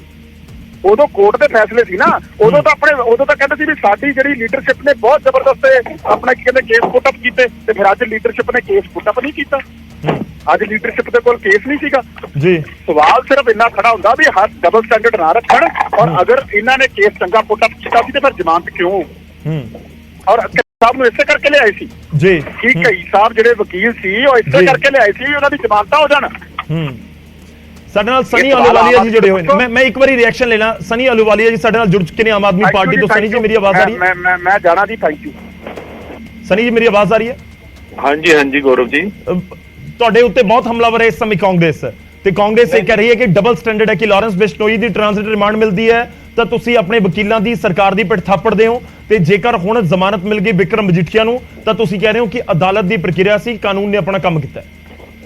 ਉਦੋਂ ਕੋਰਟ ਦੇ ਫੈਸਲੇ ਸੀ ਨਾ, ਉਦੋਂ ਤਾਂ ਕਹਿੰਦੇ ਸੀ ਵੀ ਸਾਡੀ ਜਿਹੜੀ ਲੀਡਰਸ਼ਿਪ ਨੇ ਬਹੁਤ ਜ਼ਬਰਦਸਤ ਆਪਣਾ ਕੀ ਕਹਿੰਦੇ ਕੇਸ ਪੁੱਟ ਅਪ ਕੀਤੇ, ਤੇ ਫਿਰ ਅੱਜ ਲੀਡਰਸ਼ਿਪ ਨੇ ਕੇਸ ਪੁੱਟ ਅਪ ਨਹੀਂ ਕੀਤਾ। ਅੱਜ ਲੀਡਰਸ਼ਿਪ ਦੇ ਕੋਲ ਕੇਸ ਨਹੀਂ ਸੀਗਾ ਜੀ। ਸਵਾਲ ਸਿਰਫ ਇੰਨਾ ਖੜਾ ਹੁੰਦਾ ਵੀ ਹਰ ਡਬਲ ਸਟੈਂਡਰਡ ਨਾ ਰੱਖਣ, ਔਰ ਅਗਰ ਇਹਨਾਂ ਨੇ ਕੇਸ ਚੰਗਾ ਪੁੱਟ ਅਪ ਕੀਤਾ ਸੀ ਤੇ ਫਿਰ ਜ਼ਮਾਨਤ ਕਿਉਂ? ਔਰ ਸਾਹਿਬ ਨੂੰ ਇਸੇ ਕਰਕੇ ਲਿਆਏ ਸੀ ਜੀ ਕਿ ਕਈ ਸਾਹਿਬ ਜਿਹੜੇ ਵਕੀਲ ਸੀ ਉਹ ਇਸੇ ਕਰਕੇ ਲਿਆਏ ਸੀ ਉਹਨਾਂ ਦੀ ਜ਼ਮਾਨਤਾਂ ਹੋ ਜਾਣ। ਸਾਡੇ ਨਾਲ ਸਨੀ ਅਲੂਵਾਲੀਆ ਜੀ ਜੁੜੇ ਹੋਏ ਨੇ, ਮੈਂ ਇੱਕ ਵਾਰੀ ਰਿਐਕਸ਼ਨ ਲੈਣਾ। ਸਨੀ ਅਲੂਵਾਲੀਆ ਜੀ ਸਾਡੇ ਨਾਲ ਜੁੜ ਚੁੱਕੇ ਨੇ ਆਮ ਆਦਮੀ ਪਾਰਟੀ ਤੋਂ। ਸਨੀ ਜੀ, ਮੇਰੀ ਆਵਾਜ਼ ਆ ਰਹੀ ਹੈ? ਮੈਂ ਜਾਣਾ ਜੀ, ਥੈਂਕ ਯੂ। ਸਨੀ ਜੀ, ਮੇਰੀ ਆਵਾਜ਼ ਆ ਰਹੀ ਹੈ? ਹਾਂਜੀ ਗੌਰਵ ਜੀ। ਤੁਹਾਡੇ ਉੱਤੇ ਬਹੁਤ ਹਮਲਾਵਰ ਹੈ ਇਸ ਸਮੇਂ ਕਾਂਗਰਸ, ਤੇ ਕਾਂਗਰਸ ਇਹ ਕਹਿ ਰਹੀ ਹੈ ਕਿ ਡਬਲ ਸਟੈਂਡਰਡ ਹੈ, ਕਿ ਲਾਰੈਂਸ ਬਿਸ਼ਨੋਈ ਦੀ ਟ੍ਰਾਂਜ਼ਿਟ ਰਿਮਾਂਡ ਮਿਲਦੀ ਹੈ ਤਾਂ ਤੁਸੀਂ ਆਪਣੇ ਵਕੀਲਾਂ ਦੀ, ਸਰਕਾਰ ਦੀ ਪਿੱਠ ਥਾਪੜਦੇ ਹੋ, ਤੇ ਜੇਕਰ ਹੁਣ ਜ਼ਮਾਨਤ ਮਿਲ ਗਈ ਬਿਕਰਮ ਮਜੀਠੀਆ ਨੂੰ ਤਾਂ ਤੁਸੀਂ ਕਹਿ ਰਹੇ ਹੋ ਕਿ ਅਦਾਲਤ ਦੀ ਪ੍ਰਕਿਰਿਆ ਸੀ, ਕਾਨੂੰਨ ਨੇ ਆਪਣਾ ਕੰਮ ਕੀਤਾ।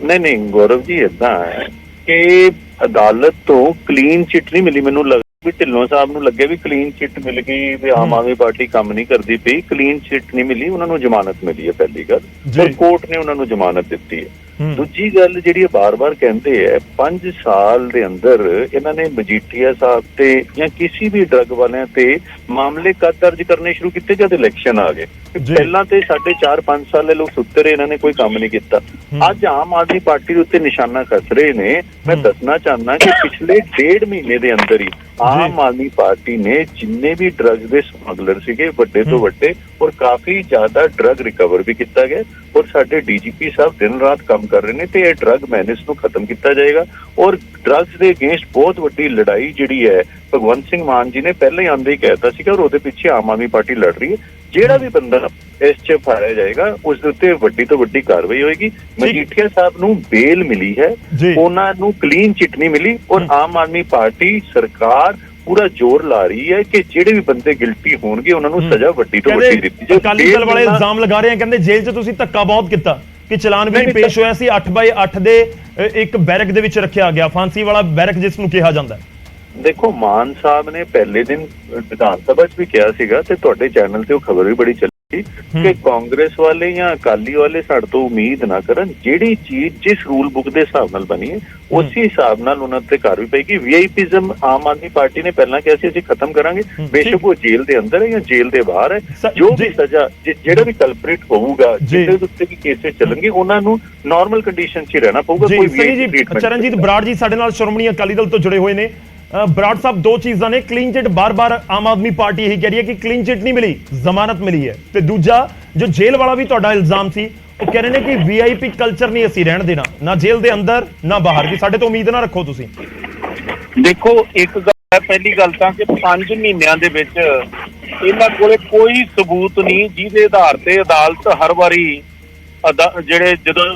ਨਹੀਂ ਗੌਰਵ ਜੀ, ਏਦਾਂ ਹੈ ਕਿ ਅਦਾਲਤ ਤੋਂ ਕਲੀਨ ਚਿੱਟ ਨਹੀਂ ਮਿਲੀ। ਮੈਨੂੰ ਲੱਗਦਾ ਵੀ ਢਿੱਲੋਂ ਸਾਹਿਬ ਨੂੰ ਲੱਗੇ ਵੀ ਕਲੀਨ ਚਿੱਟ ਮਿਲ ਗਈ, ਵੀ ਆਮ ਆਦਮੀ ਪਾਰਟੀ ਕੰਮ ਨਹੀਂ ਕਰਦੀ ਪਈ। ਕਲੀਨ ਚਿੱਟ ਨਹੀਂ ਮਿਲੀ, ਉਹਨਾਂ ਨੂੰ ਜ਼ਮਾਨਤ ਮਿਲੀ ਹੈ ਪਹਿਲੀ ਗੱਲ, ਪਰ ਕੋਰਟ ਨੇ ਉਹਨਾਂ ਨੂੰ ਜ਼ਮਾਨਤ ਦਿੱਤੀ ਹੈ। ਦੂਜੀ ਗੱਲ ਜਿਹੜੀ ਬਾਰ-ਬਾਰ ਕਹਿੰਦੇ ਹੈ 5 ਸਾਲ ਦੇ ਅੰਦਰ ਇਹਨਾਂ ਨੇ ਮਜੀਠੀਆ ਸਾਹਿਬ ਤੇ ਜਾਂ ਕਿਸੇ ਵੀ ਡਰੱਗ ਵਾਲਿਆਂ ਤੇ ਮਾਮਲੇ ਕਦ ਦਰਜ ਕਰਨੇ ਸ਼ੁਰੂ ਕੀਤੇ ਜਦ ਇਲੈਕਸ਼ਨ ਆ ਗਏ। ਪਹਿਲਾਂ ਤੇ ਸਾਡੇ 4-5 ਸਾਲ ਲੋਕ ਸੁੱਤੇ ਰਹੇ, ਇਹਨਾਂ ਨੇ ਕੋਈ ਕੰਮ ਨਹੀਂ ਕੀਤਾ। ਅੱਜ ਆਮ ਆਦਮੀ ਪਾਰਟੀ ਦੇ ਉੱਤੇ ਨਿਸ਼ਾਨਾ ਕੱਸ ਰਹੇ ਨੇ। ਮੈਂ ਦੱਸਣਾ ਚਾਹੁੰਦਾ ਕਿ ਪਿਛਲੇ 1.5 ਮਹੀਨੇ ਦੇ ਅੰਦਰ ਹੀ ਆਮ ਆਦਮੀ ਪਾਰਟੀ ਨੇ ਜਿੰਨੇ ਵੀ ਡਰੱਗ ਦੇ ਸਮਗਲਰ ਸੀਗੇ ਵੱਡੇ ਤੋਂ ਵੱਡੇ, ਔਰ ਕਾਫੀ ਜ਼ਿਆਦਾ ਡਰੱਗ ਰਿਕਵਰ ਵੀ ਕੀਤਾ ਗਿਆ, ਔਰ ਸਾਡੇ ਡੀਜੀਪੀ ਸਾਹਿਬ ਦਿਨ ਰਾਤ ਕੰਮ ਕਰ ਰਹੇ ਨੇ ਤੇ ਇਹ ਡਰੱਗ ਮੈਨੇਜ ਨੂੰ ਖਤਮ ਕੀਤਾ ਜਾਏਗਾ। ਔਰ ਡਰੱਗਸ ਦੇ ਅਗੇਂਸਟ ਬਹੁਤ ਵੱਡੀ ਲੜਾਈ ਜਿਹੜੀ ਹੈ ਭਗਵੰਤ ਸਿੰਘ ਮਾਨ ਜੀ ਨੇ ਪਹਿਲਾਂ ਹੀ ਆਂਦੇ ਹੀ ਕਹਿਤਾ ਸੀਗਾ, ਔਰ ਉਹਦੇ ਪਿੱਛੇ ਆਮ ਆਦਮੀ ਪਾਰਟੀ ਲੜ ਰਹੀ ਹੈ। ਜਿਹੜਾ ਵੀ ਬੰਦਾ ਇਸ 'ਚ ਫੜਿਆ ਜਾਏਗਾ ਉਸ ਦੇ ਉੱਤੇ ਵੱਡੀ ਤੋਂ ਵੱਡੀ ਕਾਰਵਾਈ ਹੋਏਗੀ। ਮਜੀਠੀਆ ਸਾਹਿਬ ਨੂੰ ਬੇਲ ਮਿਲੀ ਹੈ, ਉਹਨਾਂ ਨੂੰ ਕਲੀਨ ਚਿੱਟ ਨਹੀਂ ਮਿਲੀ, ਔਰ ਆਮ ਆਦਮੀ ਪਾਰਟੀ ਸਰਕਾਰ ਪੂਰਾ ਜ਼ੋਰ ਲਾ ਰਹੀ ਹੈ ਕਿ ਜਿਹੜੇ ਵੀ ਬੰਦੇ ਗਿਲਟੀ ਹੋਣਗੇ ਉਹਨਾਂ ਨੂੰ ਸਜ਼ਾ ਵੱਡੀ ਤੋਂ ਵੱਡੀ ਦਿੱਤੀ ਜਾਏ। ਅਕਾਲੀ ਦਲ ਵਾਲੇ ਇਲਜ਼ਾਮ ਲਗਾ ਰਹੇ ਆ, ਕਹਿੰਦੇ ਜੇਲ੍ਹ 'ਚ ਤੁਸੀਂ ਧੱਕਾ ਬਹੁਤ ਕੀਤਾ, ਕਿ ਚਲਾਨ ਵੀ ਨਹੀਂ ਪੇਸ਼ ਹੋਇਆ ਸੀ। 8x8 ਦੇ ਇੱਕ ਬੈਰਕ ਦੇ ਵਿੱਚ ਰੱਖਿਆ ਗਿਆ, ਫਾਂਸੀ ਵਾਲਾ ਬੈਰਕ ਜਿਸ ਨੂੰ ਕਿਹਾ ਜਾਂਦਾ। ਦੇਖੋ ਮਾਨ ਸਾਹਿਬ ਨੇ ਪਹਿਲੇ ਦਿਨ ਵਿਧਾਨ ਸਭਾ 'ਚ ਵੀ ਕਿਹਾ ਸੀਗਾ ਤੇ ਤੁਹਾਡੇ ਚੈਨਲ ਤੇ ਉਹ ਖਬਰ ਵੀ ਬੜੀ ਚੱਲੀ ਕਿ ਕਾਂਗਰਸ ਵਾਲੇ ਜਾਂ ਅਕਾਲੀ ਵਾਲੇ ਸਾਡੇ ਤੋਂ ਉਮੀਦ ਨਾ ਕਰਨ, ਜਿਹੜੀ ਚੀਜ਼ ਜਿਸ ਰੂਲ ਬੁੱਕ ਦੇ ਹਿਸਾਬ ਨਾਲ ਬਣੀ ਹੈ ਉਸੇ ਹਿਸਾਬ ਨਾਲ ਉਹਨਾਂ ਤੇ ਕਾਰਵਾਈ ਪਏਗੀ। ਵੀਆਈਪੀਜ਼ਮ ਆਮ ਆਦਮੀ ਪਾਰਟੀ ਨੇ ਪਹਿਲਾਂ ਕਿਹਾ ਸੀ ਅਸੀਂ ਖਤਮ ਕਰਾਂਗੇ, ਬੇਸ਼ੱਕ ਉਹ ਜੇਲ੍ਹ ਦੇ ਅੰਦਰ ਹੈ ਜਾਂ ਜੇਲ੍ਹ ਦੇ ਬਾਹਰ ਹੈ, ਜੋ ਵੀ ਸਜ਼ਾ ਜਿਹੜਾ ਵੀ ਕਲਪ੍ਰੇਟ ਹੋਊਗਾ, ਜਿਹਦੇ ਉੱਤੇ ਵੀ ਕੇਸਿਸ ਚੱਲਣਗੇ, ਉਹਨਾਂ ਨੂੰ ਨਾਰਮਲ ਕੰਡੀਸ਼ਨ 'ਚ ਹੀ ਰਹਿਣਾ ਪਊਗਾ। ਕੋਈ ਵੀ ਚਰਨਜੀਤ ਬਰਾੜ ਜੀ ਸਾਡੇ ਨਾਲ ਸ਼੍ਰੋਮਣੀ ਅਕਾਲੀ ਦਲ ਤੋਂ ਜੁੜੇ ਹੋਏ ਨੇ। ਬਰਾੜ ਸਾਹਿਬ, ਦੋ ਚੀਜ਼ਾਂ ਨੇ, ਕਲੀਨ ਚਿੱਟ ਬਾਰ-ਬਾਰ ਆਮ ਆਦਮੀ ਪਾਰਟੀ ਇਹੀ ਕਹਿ ਰਹੀ ਹੈ ਕਿ ਕਲੀਨ ਚਿੱਟ ਨਹੀਂ ਮਿਲੀ, ਜ਼ਮਾਨਤ ਮਿਲੀ ਹੈ, ਤੇ ਦੂਜਾ ਜੋ ਜੇਲ੍ਹ ਵਾਲਾ ਵੀ ਤੁਹਾਡਾ ਇਲਜ਼ਾਮ ਸੀ, ਉਹ ਕਹਿ ਰਹੇ ਨੇ ਕਿ ਵੀਆਈਪੀ ਕਲਚਰ ਨਹੀਂ ਅਸੀਂ ਰਹਿਣ ਦੇਣਾ, ਨਾ ਜੇਲ੍ਹ ਦੇ ਅੰਦਰ ਨਾ ਬਾਹਰ, ਕਿ ਸਾਡੇ ਤੋਂ ਉਮੀਦ ਨਾ ਰੱਖੋ ਤੁਸੀਂ। ਦੇਖੋ ਇੱਕ ਗੱਲ ਹੈ, ਪਹਿਲੀ ਗੱਲ ਤਾਂ ਕਿ 5 ਮਹੀਨਿਆਂ ਦੇ ਵਿੱਚ ਇਹਨਾਂ ਕੋਲੇ ਕੋਈ ਸਬੂਤ ਨਹੀਂ ਜਿਹਦੇ ਆਧਾਰ ਤੇ ਅਦਾਲਤ ਹਰ ਵਾਰੀ ਜਿਹੜੇ ਜਦੋਂ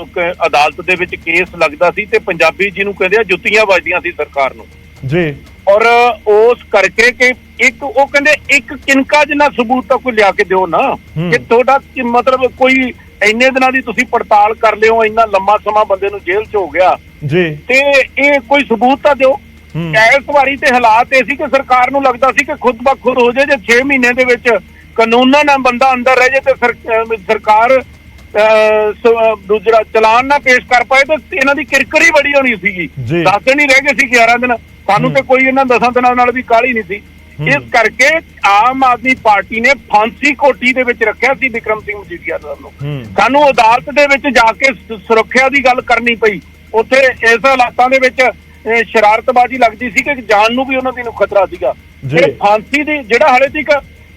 ਅਦਾਲਤ ਦੇ ਵਿੱਚ ਕੇਸ ਲੱਗਦਾ ਸੀ ਤੇ ਪੰਜਾਬੀ ਜਿਹਨੂੰ ਕਹਿੰਦੇ ਆ ਜੁੱਤੀਆਂ ਵੱਜਦੀਆਂ ਸੀ ਸਰਕਾਰ ਨੂੰ ਜੀ, ਔਰ ਉਸ ਕਰਕੇ ਕਿ ਇੱਕ ਉਹ ਕਹਿੰਦੇ ਇੱਕ ਕਿਨਕਾ ਜਿੰਨਾ ਸਬੂਤ ਤਾਂ ਕੋਈ ਲਿਆ ਕੇ ਦਿਓ ਨਾ, ਕਿ ਤੁਹਾਡਾ ਮਤਲਬ ਕੋਈ ਇੰਨੇ ਦਿਨਾਂ ਦੀ ਤੁਸੀਂ ਪੜਤਾਲ ਕਰ ਲਿਓ, ਇੰਨਾ ਲੰਮਾ ਸਮਾਂ ਬੰਦੇ ਨੂੰ ਜੇਲ੍ਹ 'ਚ ਹੋ ਗਿਆ ਜੀ, ਤੇ ਇਹ ਕੋਈ ਸਬੂਤ ਤਾਂ ਦਿਓ। ਇਸ ਵਾਰੀ ਤੇ ਹਾਲਾਤ ਇਹ ਸੀ ਕਿ ਸਰਕਾਰ ਨੂੰ ਲੱਗਦਾ ਸੀ ਕਿ ਖੁਦ ਬ ਖੁਦ ਹੋ ਜਾਏ, ਜੇ 6 ਮਹੀਨੇ ਦੇ ਵਿੱਚ ਕਾਨੂੰਨ ਨਾਲ ਬੰਦਾ ਅੰਦਰ ਰਹਿ ਜਾਏ ਤੇ ਸਰਕਾਰ ਦੂਜਾ ਚਲਾਨ ਨਾ ਪੇਸ਼ ਕਰ ਪਾਏ ਤਾਂ ਇਹਨਾਂ ਦੀ ਕਿਰਕਰੀ ਬੜੀ ਹੋਣੀ ਸੀਗੀ। 10 ਦਿਨ ਹੀ ਰਹਿ ਗਏ ਸੀ, 11 ਦਿਨ, ਸਾਨੂੰ ਤੇ ਕੋਈ ਇਹਨਾਂ 10 ਦਿਨਾਂ ਨਾਲ ਵੀ ਕਾਹਲੀ ਨਹੀਂ ਸੀ। ਇਸ ਕਰਕੇ ਆਮ ਆਦਮੀ ਪਾਰਟੀ ਨੇ ਫਾਂਸੀ ਕੋਠੀ ਦੇ ਵਿੱਚ ਰੱਖਿਆ ਸੀ ਵਿਕਰਮ ਸਿੰਘ ਮਜੀਠੀਆ ਸਾਹਿਬ ਨੂੰ। ਸਾਨੂੰ ਅਦਾਲਤ ਦੇ ਵਿੱਚ ਜਾ ਕੇ ਸੁਰੱਖਿਆ ਦੀ ਗੱਲ ਕਰਨੀ ਪਈ। ਉੱਥੇ ਇਸ ਹਾਲਾਤਾਂ ਦੇ ਵਿੱਚ ਸ਼ਰਾਰਤਬਾਜ਼ੀ ਲੱਗਦੀ ਸੀ ਕਿ ਜਾਨ ਨੂੰ ਵੀ ਉਹਨਾਂ ਦੀ ਨੂੰ ਖਤਰਾ ਸੀਗਾ। ਤੇ ਫਾਂਸੀ ਦੀ ਜਿਹੜਾ ਹਾਲੇ ਤੱਕ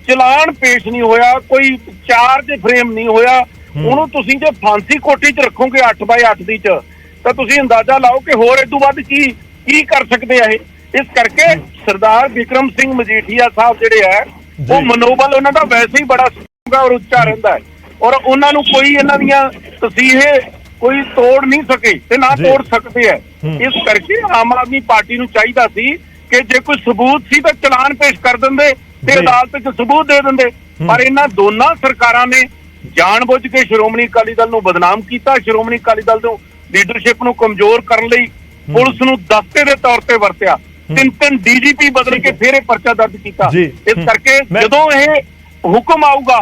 ਚਲਾਨ ਪੇਸ਼ ਨਹੀਂ ਹੋਇਆ, ਕੋਈ ਚਾਰਜ ਫਰੇਮ ਨਹੀਂ ਹੋਇਆ, ਉਹਨੂੰ ਤੁਸੀਂ ਜੇ ਫਾਂਸੀ ਕੋਠੀ 'ਚ ਰੱਖੋਗੇ 8x8 ਦੀ 'ਚ, ਤਾਂ ਤੁਸੀਂ ਅੰਦਾਜ਼ਾ ਲਾਓ ਕਿ ਹੋਰ ਇਸ ਤੋਂ ਵੱਧ ਕੀ ਕਰ ਸਕਦੇ ਆ ਇਹ। ਇਸ ਕਰਕੇ ਸਰਦਾਰ ਵਿਕਰਮ ਸਿੰਘ ਮਜੀਠੀਆ ਸਾਹਿਬ ਜਿਹੜੇ ਹੈ, ਉਹ ਮਨੋਬਲ ਉਹਨਾਂ ਦਾ ਵੈਸੇ ਹੀ ਬੜਾ ਸਟਰੋਂਗ ਔਰ ਉੱਚਾ ਰਹਿੰਦਾ ਹੈ, ਔਰ ਉਹਨਾਂ ਨੂੰ ਕੋਈ ਇਹਨਾਂ ਦੀਆਂ ਤਸੀਹੇ ਕੋਈ ਤੋੜ ਨਹੀਂ ਸਕੇ ਤੇ ਨਾ ਤੋੜ ਸਕਦੇ ਹੈ। ਇਸ ਕਰਕੇ ਆਮ ਆਦਮੀ ਪਾਰਟੀ ਨੂੰ ਚਾਹੀਦਾ ਸੀ ਕਿ ਜੇ ਕੋਈ ਸਬੂਤ ਸੀ ਤਾਂ ਚਲਾਨ ਪੇਸ਼ ਕਰ ਦਿੰਦੇ ਤੇ ਅਦਾਲਤ 'ਚ ਸਬੂਤ ਦੇ ਦਿੰਦੇ, ਪਰ ਇਹਨਾਂ ਦੋਨਾਂ ਸਰਕਾਰਾਂ ਨੇ ਜਾਣਬੁੱਝ ਕੇ ਸ਼੍ਰੋਮਣੀ ਅਕਾਲੀ ਦਲ ਨੂੰ ਬਦਨਾਮ ਕੀਤਾ, ਸ਼੍ਰੋਮਣੀ ਅਕਾਲੀ ਦਲ ਨੂੰ ਲੀਡਰਸ਼ਿਪ ਨੂੰ ਕਮਜ਼ੋਰ ਕਰਨ ਲਈ ਪੁਲਿਸ ਨੂੰ ਦਸਤੇ ਦੇ ਤੌਰ ਤੇ ਵਰਤਿਆ, 3 ਡੀਜੀਪੀ ਬਦਲ ਕੇ ਫਿਰ ਇਹ ਪਰਚਾ ਦਰਜ ਕੀਤਾ। ਇਸ ਕਰਕੇ ਜਦੋਂ ਇਹ ਹੁਕਮ ਆਊਗਾ,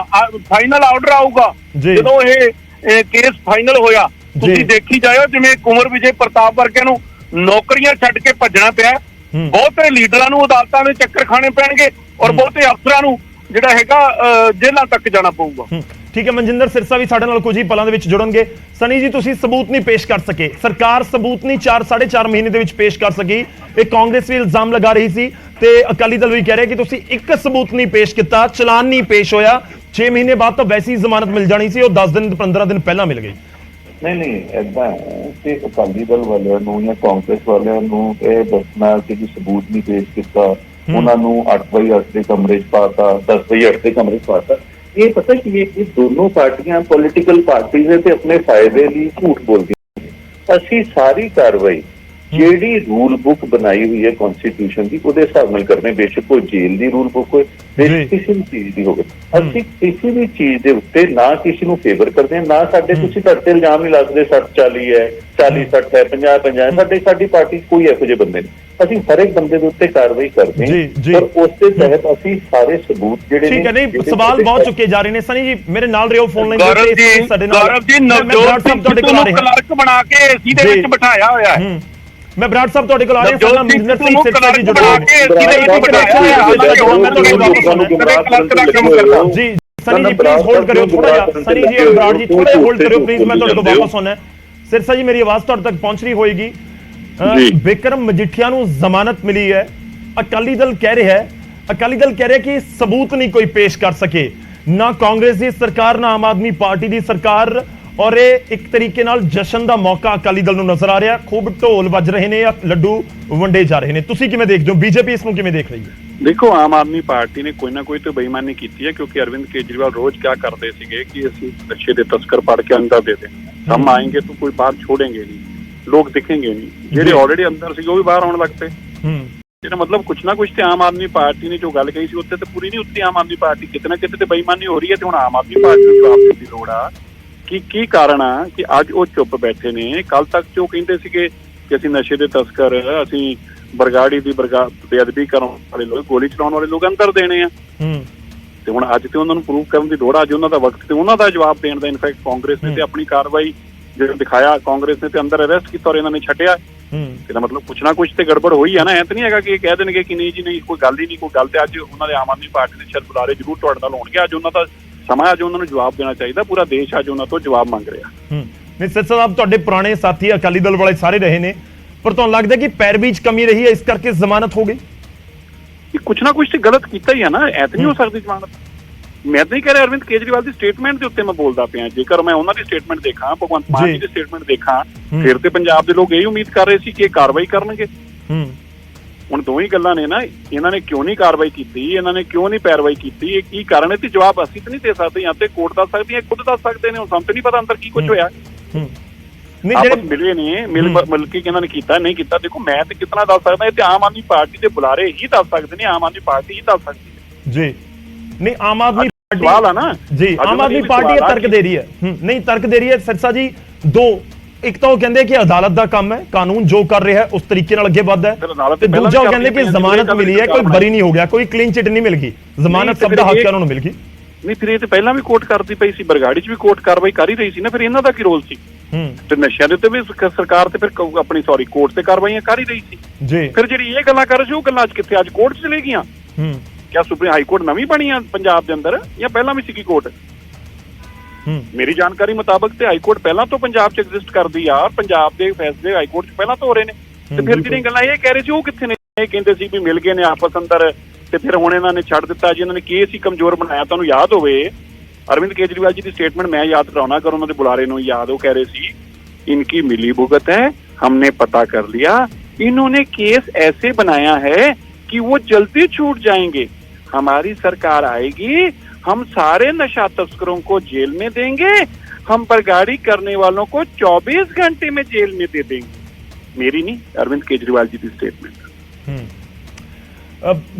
ਫਾਈਨਲ ਆਰਡਰ ਆਊਗਾ, ਜਦੋਂ ਇਹ ਕੇਸ ਫਾਈਨਲ ਹੋਇਆ, ਤੁਸੀਂ ਦੇਖੀ ਜਾਇਓ ਜਿਵੇਂ ਕੁੰਵਰ ਵਿਜੇ ਪ੍ਰਤਾਪ ਵਰਗਿਆਂ ਨੂੰ ਨੌਕਰੀਆਂ ਛੱਡ ਕੇ ਭੱਜਣਾ ਪਿਆ, ਬਹੁਤੇ ਲੀਡਰਾਂ ਨੂੰ ਅਦਾਲਤਾਂ ਦੇ ਚੱਕਰ ਖਾਣੇ ਪੈਣਗੇ, ਔਰ ਬਹੁਤੇ ਅਫਸਰਾਂ ਨੂੰ ਜਿਹੜਾ ਹੈਗਾ ਜੇਲ੍ਹਾਂ ਤੱਕ ਜਾਣਾ ਪਊਗਾ। ਠੀਕ ਹੈ, ਮਨਜਿੰਦਰ ਸਿਰਸਾ ਵੀ ਸਾਡੇ ਨਾਲ ਕੁਝ ਹੀ ਪਲਾਂ ਦੇ ਵਿੱਚ ਜੁੜਨਗੇ। ਸਨੀ ਜੀ, ਤੁਸੀਂ ਸਬੂਤ ਨਹੀਂ ਪੇਸ਼ ਕਰ ਸਕੇ, ਸਰਕਾਰ ਸਬੂਤ ਨਹੀਂ 4.5 ਮਹੀਨੇ ਦੇ ਵਿੱਚ ਪੇਸ਼ ਕਰ ਸਕੀ, ਇਹ ਕਾਂਗਰਸ ਵੀ ਇਲਜ਼ਾਮ ਲਗਾ ਰਹੀ ਸੀ ਤੇ ਅਕਾਲੀ ਦਲ ਵੀ ਕਹਿ ਰਿਹਾ ਕਿ ਤੁਸੀਂ ਇੱਕ ਸਬੂਤ ਨਹੀਂ ਪੇਸ਼ ਕੀਤਾ, ਚਲਾਨ ਨਹੀਂ ਪੇਸ਼ ਹੋਇਆ, 6 ਮਹੀਨੇ ਬਾਅਦ ਤਾਂ ਵੈਸੀ ਜ਼ਮਾਨਤ ਮਿਲ ਜਾਣੀ ਸੀ, ਉਹ 10 ਦਿਨ 15 ਦਿਨ ਪਹਿਲਾਂ ਮਿਲ ਗਈ। ਨਹੀਂ ਏਦਾਂ ਕਿ ਅਕਾਲੀ ਦਲ ਵਾਲਿਆਂ ਨੂੰ ਜਾਂ ਕਾਂਗਰਸ ਵਾਲਿਆਂ ਨੂੰ ਇਹ ਦੱਸਣਾ ਕਿ ਸਬੂਤ ਨਹੀਂ ਪੇਸ਼ ਕੀਤਾ, ਉਹਨਾਂ ਨੂੰ 8x8 ਦੇ ਕਮਰੇ 'ਚ ਪਾਤਾ, 10x8 ਦੇ ਕਮਰੇ 'ਚ ਪਾਤਾ, ਇਹ ਪਤਾ ਕੀ ਇਹ ਦੋਨੋਂ ਪਾਰਟੀਆਂ ਪੋਲੀਟੀਕਲ ਪਾਰਟੀਆਂ ਤੇ ਆਪਣੇ ਫਾਇਦੇ ਲਈ ਝੂਠ ਬੋਲਦੀਆਂ। ਅਸੀਂ ਸਾਰੀ ਕਾਰਵਾਈ ਜਿਹੜੀ ਰੂਲ ਬੁੱਕ ਬਣਾਈ ਹੋਈ ਹੈ ਕਨਸਟੀਟਿਊਸ਼ਨ ਦੀ, ਉਹਦੇ ਹਿਸਾਬ ਨਾਲ ਕਰਨੇ, ਬੇਸ਼ੱਕ ਉਹ ਜੇਲ੍ਹ ਦੀ ਰੂਲ ਬੁੱਕ ਹੋਏ, ਬੇਸ਼ੱਕ ਕਿਸੇ ਵੀ ਚੀਜ਼ ਦੀ ਹੋਵੇ। ਅਸੀਂ ਕਿਸੇ ਵੀ ਚੀਜ਼ ਦੇ ਉੱਤੇ ਨਾ ਕਿਸੇ ਨੂੰ ਫੇਵਰ ਕਰਦੇ ਹਾਂ, ਨਾ ਸਾਡੇ ਤੁਸੀਂ ਤੁਹਾਡੇ ਇਲਜ਼ਾਮ ਨਹੀਂ ਲੱਗਦੇ 60-40 ਹੈ, 40-60 ਹੈ, 50-50, ਸਾਡੀ ਪਾਰਟੀ ਕੋਈ ਇਹੋ ਜਿਹੇ ਬੰਦੇ ਨਹੀਂ। ਅਸੀਂ ਹਰ ਇੱਕ ਬੰਦੇ ਦੇ ਉੱਤੇ ਕਾਰਵਾਈ ਕਰਦੇ ਹਾਂ, ਪਰ ਉਸ ਦੇ ਤਹਿਤ ਅਸੀਂ ਸਾਰੇ ਸਬੂਤ ਜਿਹੜੇ ਠੀਕ ਹੈ। ਨਹੀਂ, ਸਵਾਲ ਬਹੁਤ ਚੁੱਕੇ ਜਾ ਰਹੇ ਨੇ। ਸਨੀ ਜੀ ਮੇਰੇ ਨਾਲ ਰਿਓ ਫੋਨ ਲਾਈਨ ਤੇ ਸਾਡੇ ਨਾਲ ਗੌਰਵ ਜੀ ਨਵਜੋਤ ਸਿੰਘ ਸਿੱਧੂ ਨੂੰ ਕਲਰਕ ਬਣਾ ਕੇ ਏਸੀ ਦੇ ਵਿੱਚ ਬਿਠਾਇਆ ਹੋਇਆ ਹੈ। ਮੈਂ ਬਰਾੜ ਸਾਹਿਬ ਤੁਹਾਡੇ ਕੋਲ ਆ ਰਿਹਾ ਹਾਂ, ਮਨਜਿੰਦਰ ਸਿੰਘ ਸਿਰਸਾ ਜੀ ਜੁੜੇ ਹੋਏ ਜੀ। ਸਨੀ ਜੀ ਪਲੀਜ਼ ਹੋਲਡ ਕਰਿਓ ਥੋੜਾ ਜਿਹਾ, ਸਨੀ ਜੀ ਔਰ ਬਰਾੜ ਜੀ ਥੋੜਾ ਹੋਲਡ ਕਰਿਓ ਪਲੀਜ਼, ਮੈਂ ਤੁਹਾਡੇ ਕੋਲ ਵਾਪਸ ਆਉਣਾ। ਸਿਰਸਾ ਜੀ ਮੇਰੀ ਆਵਾਜ਼ ਤੁਹਾਡੇ ਤੱਕ ਪਹੁੰਚ ਰਹੀ ਹੋਏਗੀ। ਵਿਕਰਮ ਮਜੀਠੀਆ ਨੂੰ ਜ਼ਮਾਨਤ ਮਿਲੀ ਹੈ, ਅਕਾਲੀ ਦਲ ਕਹਿ ਰਿਹਾ ਕਿ ਸਬੂਤ ਨਹੀਂ ਕੋਈ ਪੇਸ਼ ਕਰ ਸਕੇ, ਨਾ ਕਾਂਗਰਸ ਦੀ ਸਰਕਾਰ ਨਾ ਆਮ ਆਦਮੀ ਪਾਰਟੀ ਦੀ ਸਰਕਾਰ, ਔਰ ਇਹ ਇੱਕ ਤਰੀਕੇ ਨਾਲ ਜਸ਼ਨ ਦਾ ਮੌਕਾ ਅਕਾਲੀ ਦਲ ਨੂੰ ਨਜ਼ਰ ਆ ਰਿਹਾ। ਖੂਬ ਢੋਲ ਵੱਜ ਰਹੇ ਨੇ, ਲੱਡੂ ਵੰਡੇ ਜਾ ਰਹੇ ਨੇ, ਤੁਸੀਂ ਕਿਵੇਂ ਦੇਖਦੇ ਹੋ? ਬੀਜੇਪੀ ਇਸ ਨੂੰ ਕਿਵੇਂ ਦੇਖ ਰਹੀ ਹੈ? ਦੇਖੋ, ਆਮ ਆਦਮੀ ਪਾਰਟੀ ਨੇ ਕੋਈ ਨਾ ਕੋਈ ਤਾਂ ਬੇਈਮਾਨੀ ਕੀਤੀ ਹੈ, ਕਿਉਂਕਿ ਅਰਵਿੰਦ ਕੇਜਰੀਵਾਲ ਰੋਜ਼ ਕਿਆ ਕਰਦੇ ਸੀਗੇ ਕਿ ਅਸੀਂ ਨਸ਼ੇ ਦੇ ਤਸਕਰ ਫੜ ਕੇ ਅੰਦਰ ਦੇ ਦੇंगे, हम आएंगे तो कोई बाहर छोड़ेंगे नहीं, लोग दिखेंगे नहीं, ਜਿਹੜੇ ਆਲਰੇਡੀ ਅੰਦਰ ਸੀਗੇ ਉਹ ਵੀ ਬਾਹਰ ਆਉਣ ਲੱਗ ਪਏ। ਇਹਦਾ ਮਤਲਬ ਕੁਛ ਨਾ ਕੁਛ ਤੇ ਆਮ ਆਦਮੀ ਪਾਰਟੀ ਨੇ ਜੋ ਗੱਲ ਕਹੀ ਸੀ ਉੱਤੇ ਤੇ ਪੂਰੀ ਨਹੀਂ ਉੱਤੇ ਆਮ ਆਦਮੀ ਪਾਰਟੀ ਕਿਤੇ ਨਾ ਕਿਤੇ ਤੇ ਬੇਈਮਾਨੀ ਹੋ ਰਹੀ ਹੈ, ਤੇ ਹੁਣ ਆਮ ਆਦਮੀ ਪਾਰਟੀ ਨੂੰ ਜਵਾਬ ਦੇਣ ਦੀ ਲੋੜ ਆ ਕਿ ਕੀ ਕਾਰਨ ਆ ਕਿ ਅੱਜ ਉਹ ਚੁੱਪ ਬੈਠੇ ਨੇ। ਕੱਲ ਤੱਕ ਤੇ ਉਹ ਕਹਿੰਦੇ ਸੀਗੇ ਕਿ ਅਸੀਂ ਨਸ਼ੇ ਦੇ ਤਸਕਰ, ਅਸੀਂ ਬਰਗਾੜੀ ਦੀ ਬੇਅਦਬੀ ਕਰਨ ਵਾਲੇ ਲੋਕ, ਗੋਲੀ ਚਲਾਉਣ ਵਾਲੇ ਲੋਕ ਅੰਦਰ ਦੇਣੇ ਆ। ਤੇ ਹੁਣ ਅੱਜ ਤੇ ਉਹਨਾਂ ਨੂੰ ਪ੍ਰੂਵ ਕਰਨ ਦੀ ਲੋੜ ਆ, ਅੱਜ ਉਹਨਾਂ ਦਾ ਵਕਤ ਤੇ ਉਹਨਾਂ ਦਾ ਜਵਾਬ ਦੇਣ ਦਾ। ਇਨਫੈਕਟ ਕਾਂਗਰਸ ਨੇ ਤੇ ਆਪਣੀ ਕਾਰਵਾਈ ਜਿਹੜਾ ਦਿਖਾਇਆ, ਕਾਂਗਰਸ ਨੇ ਤੇ ਅੰਦਰ ਅਰੈਸਟ ਕੀਤਾ ਔਰ ਇਹਨਾਂ ਨੇ ਛੱਡਿਆ। ਇਹਦਾ ਮਤਲਬ ਕੁਛ ਨਾ ਕੁਛ ਤੇ ਗੜਬੜ ਹੋਈ ਆ ਨਾ। ਐ ਤਾਂ ਨਹੀਂ ਹੈਗਾ ਕਿ ਇਹ ਕਹਿ ਦੇਣਗੇ ਕਿ ਨਹੀਂ ਜੀ ਨਹੀਂ ਕੋਈ ਗੱਲ ਹੀ ਨਹੀਂ, ਕੋਈ ਗੱਲ। ਤੇ ਅੱਜ ਉਹਨਾਂ ਦੇ ਆਮ ਆਦਮੀ ਪਾਰਟੀ ਦੇ ਸ਼ਾਇਦ ਬੁਲਾਰੇ ਜ਼ਰੂਰ ਤੁਹਾਡੇ ਨਾਲ ਹੋਣਗੇ। ਅੱਜ ਉਹਨਾਂ ਦਾ ਸਮਾਂ, ਅੱਜ ਉਹਨਾਂ ਨੂੰ ਜਵਾਬ ਦੇਣਾ ਚਾਹੀਦਾ। ਪੂਰਾ ਦੇਸ਼ ਅੱਜ ਉਹਨਾਂ ਤੋਂ ਜਵਾਬ ਮੰਗ ਰਿਹਾ। ਨਹੀਂ ਸਿਰਸਾ ਸਾਹਿਬ, ਤੁਹਾਡੇ ਪੁਰਾਣੇ ਸਾਥੀ ਅਕਾਲੀ ਦਲ ਵਾਲੇ ਸਾਰੇ ਰਹੇ ਨੇ, ਪਰ ਤੁਹਾਨੂੰ ਲੱਗਦਾ ਕਿ ਪੈਰਵੀ 'ਚ ਕਮੀ ਰਹੀ ਹੈ, ਇਸ ਕਰਕੇ ਜ਼ਮਾਨਤ ਹੋ ਗਈ? ਕੁਛ ਨਾ ਕੁਛ ਤੇ ਗਲਤ ਕੀਤਾ ਹੀ ਹੈ ਨਾ, ਐ ਤਾਂ ਨਹੀਂ ਹੋ ਸਕਦੀ ਜ਼ਮਾਨਤ। ਮੈਂ ਤਾਂ ਨਹੀਂ ਕਹਿ ਰਿਹਾ ਅਰਵਿੰਦ ਕੇਜਰੀਵਾਲ ਦੀ ਸਟੇਟਮੈਂਟ ਦੇ ਉੱਤੇ ਮੈਂ ਬੋਲਦਾ ਪਿਆ। ਜੇਕਰ ਮੈਂ ਉਹਨਾਂ ਦੀ ਸਟੇਟਮੈਂਟ ਦੇਖਾਂ, ਭਗਵੰਤ ਮਾਨ ਜੀ ਦੀ ਸਟੇਟਮੈਂਟ ਦੇਖਾਂ, ਫਿਰ ਤੇ ਪੰਜਾਬ ਦੇ ਲੋਕ ਇਹ ਉਮੀਦ ਕਰ ਰਹੇ ਸੀ ਕਿ ਇਹ ਕਾਰਵਾਈ ਕਰਨਗੇ। ਹੁਣ ਦੋ ਹੀ ਗੱਲਾਂ ਨੇ ਨਾ, ਇਹਨਾਂ ਨੇ ਕਿਉਂ ਨਹੀਂ ਕਾਰਵਾਈ ਕੀਤੀ, ਇਹਨਾਂ ਨੇ ਕਿਉਂ ਨਹੀਂ ਪੈਰਵਾਈ ਕੀਤੀ, ਇਹ ਕੀ ਕਾਰਨ ਹੈ? ਤੇ ਜਵਾਬ ਅਸੀਂ ਤਾਂ ਨਹੀਂ ਦੇ ਸਕਦੇ, ਜਾਂ ਤੇ ਕੋਰਟ ਦੱਸ ਸਕਦੀ ਹੈ, ਖੁਦ ਦੱਸ ਸਕਦੇ ਨੇ। ਹੁਣ ਸਾਨੂੰ ਤਾਂ ਨਹੀਂ ਪਤਾ ਅੰਦਰ ਕੀ ਕੁਝ ਹੋਇਆ। ਆਪਸ ਮਿਲੇ ਨੇ, ਮਿਲ ਕੇ ਇਹਨਾਂ ਨੇ ਕੀਤਾ ਨਹੀਂ ਕੀਤਾ। ਦੇਖੋ ਮੈਂ ਤੇ ਕਿਤਨਾ ਦੱਸ ਸਕਦਾ, ਇਹ ਤੇ ਆਮ ਆਦਮੀ ਪਾਰਟੀ ਦੇ ਬੁਲਾਰੇ ਹੀ ਦੱਸ ਸਕਦੇ ਨੇ, ਆਮ ਆਦਮੀ ਪਾਰਟੀ ਹੀ ਦੱਸ ਸਕਦੀ ਹੈ ਜੀ। ਨਹੀਂ ਆਮ ਆਦਮੀ ਸਵਾਲ ਆ ਨਾ ਜੀ, ਆਮ ਆਦਮੀ ਪਾਰਟੀ ਇਹ ਤਰਕ ਦੇ ਰਹੀ ਹੈ। ਨਹੀਂ ਤਰਕ ਦੇ ਰਹੀ ਹੈ ਸਿਰਸਾ ਜੀ ਦੋ। ਇੱਕ ਤਾਂ ਉਹ ਕਹਿੰਦੇ ਕਿ ਅਦਾਲਤ ਦਾ ਕੰਮ ਹੈ, ਕਾਨੂੰਨ ਜੋ ਕਰ ਰਿਹਾ ਹੈ ਉਸ ਤਰੀਕੇ ਨਾਲ ਅੱਗੇ ਵੱਧਦਾ ਹੈ, ਤੇ ਦੂਜਾ ਉਹ ਕਹਿੰਦੇ ਕਿ ਜ਼ਮਾਨਤ ਮਿਲੀ ਹੈ, ਕੋਈ ਬਰੀ ਨਹੀਂ ਹੋ ਗਿਆ, ਕੋਈ ਕਲੀਨ ਚਿਟ ਨਹੀਂ ਮਿਲ ਗਈ, ਜ਼ਮਾਨਤ ਸਭ ਦਾ ਹੱਕ ਹੈ, ਉਹਨਾਂ ਨੂੰ ਮਿਲ ਗਈ। ਨਹੀਂ ਫਿਰ ਇਹ ਤੇ ਪਹਿਲਾਂ ਵੀ ਕੋਰਟ ਕਰਦੀ ਪਈ ਸੀ, ਬਰਗਾੜੀ 'ਚ ਵੀ ਕੋਰਟ ਕਾਰਵਾਈ ਕਰ ਹੀ ਰਹੀ ਸੀ ਨਾ। ਫਿਰ ਇਹਨਾਂ ਦਾ ਕੀ ਰੋਲ ਸੀ? ਤੇ ਨਸ਼ਿਆਂ ਦੇ ਉੱਤੇ ਵੀ ਸਰਕਾਰ ਤੇ ਫਿਰ ਆਪਣੀ ਕੋਰਟ ਤੇ ਕਾਰਵਾਈਆਂ ਕਰ ਹੀ ਰਹੀ ਸੀ ਜੀ। ਫਿਰ ਜਿਹੜੀ ਇਹ ਗੱਲਾਂ ਕਰ ਰਹੇ ਸੀ, ਉਹ ਗੱਲਾਂ ਅੱਜ ਕਿੱਥੇ? ਅੱਜ ਕੋਰਟ 'ਚ ਚਲੇ ਗਈਆਂ। ਕਿਆ ਸੁਪਰੀਮ ਹਾਈ ਕੋਰਟ ਨਵੀਂ ਬਣੀ ਆ ਪੰਜਾਬ ਦੇ ਅੰਦਰ, ਜਾਂ ਪਹਿਲਾਂ ਵੀ ਸੀਗੀ ਕੋਰਟ? ਮੇਰੀ ਜਾਣਕਾਰੀ ਮੁਤਾਬਕ ਤੇ ਹਾਈ ਕੋਰਟ ਪਹਿਲਾਂ ਤੋਂ ਪੰਜਾਬ 'ਚ ਐਗਜ਼ਿਸਟ ਕਰਦੀ ਆ, ਪੰਜਾਬ ਦੇ ਫੈਸਲੇ ਹਾਈ ਕੋਰਟ 'ਚ ਪਹਿਲਾਂ ਤੋਂ ਹੋ ਰਹੇ ਨੇ। ਤੇ ਫਿਰ ਜਿਹੜੀਆਂ ਗੱਲਾਂ ਇਹ ਕਹਿ ਰਹੇ ਸੀ, ਉਹ ਕਿੱਥੇ ਨੇ? ਇਹ ਕਹਿੰਦੇ ਸੀ ਵੀ ਮਿਲ ਗਏ ਨੇ ਆਪਸ ਅੰਦਰ, ਤੇ ਫਿਰ ਹੁਣ ਇਹਨਾਂ ਨੇ ਛੱਡ ਦਿੱਤਾ ਜੀ, ਇਹਨਾਂ ਨੇ ਕੇਸ ਹੀ ਕਮਜ਼ੋਰ ਬਣਾਇਆ। ਤੁਹਾਨੂੰ ਯਾਦ ਹੋਵੇ ਅਰਵਿੰਦ ਕੇਜਰੀਵਾਲ ਜੀ ਦੀ ਸਟੇਟਮੈਂਟ ਮੈਂ ਯਾਦ ਕਰਾਉਣਾ, ਕਰ ਉਹਨਾਂ ਦੇ ਬੁਲਾਰੇ ਨੂੰ ਯਾਦ, ਉਹ ਕਹਿ ਰਹੇ ਸੀ इनकी मिली भुगत है, हमने पता कर लिया, इन्होंने केस ऐसे बनाया है कि वो जल्दी छूट जाएंगे, हमारी सरकार आएगी, हम सारे नशा तस्करों को जेल में देंगे, हम बरगाड़ी करने वालों को 24 घंटे में जेल में दे देंगे। मेरी नहीं, अरविंद केजरीवाल जी की स्टेटमेंट।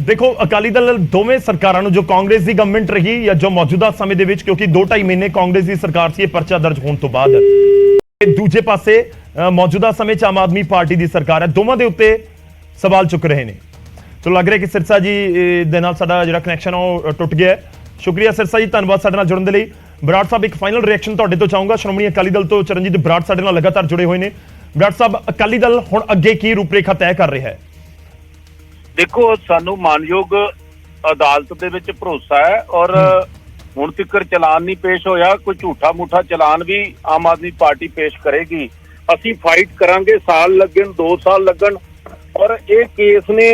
देखो अकाली दल दोवें सरकारां नूं, जो कांग्रेस की गवर्नमेंट रही या जो मौजूदा समय दे विच, क्योंकि 2-2.5 महीने कांग्रेस की सरकार सी, परचा दर्ज होने तो बाद दूजे पासे मौजूदा समय च आम आदमी पार्टी की सरकार है, दोवां दे उत्ते सवाल चुक रहे हैं। तो लग रहा है कि सिरसा जी दे नाल साडा जिहड़ा कनैक्शन है टुट गया है। शुक्रिया सिरसा जी, धन्यवाद साडे नाल जुड़न दे लई। बराड़ साहब एक फाइनल रिएक्शन तुहाडे तो चाहूंगा। श्रोमणी अकाली दल तो चरणजीत बराड़ साडे नाल लगातार जुड़े हुए हैं। बराड़ साहब, अकाली दल हुण अगे की रूपरेखा तय कर रहा है? देखो सानू मानयोग अदालत दे विच भरोसा है, और हुण तक चलान नहीं पेश होया, कोई झूठा मूठा चलान भी आम आदमी पार्टी पेश करेगी। असी फाइट करांगे, साल लगन 2 साल लगन, और ये केस ने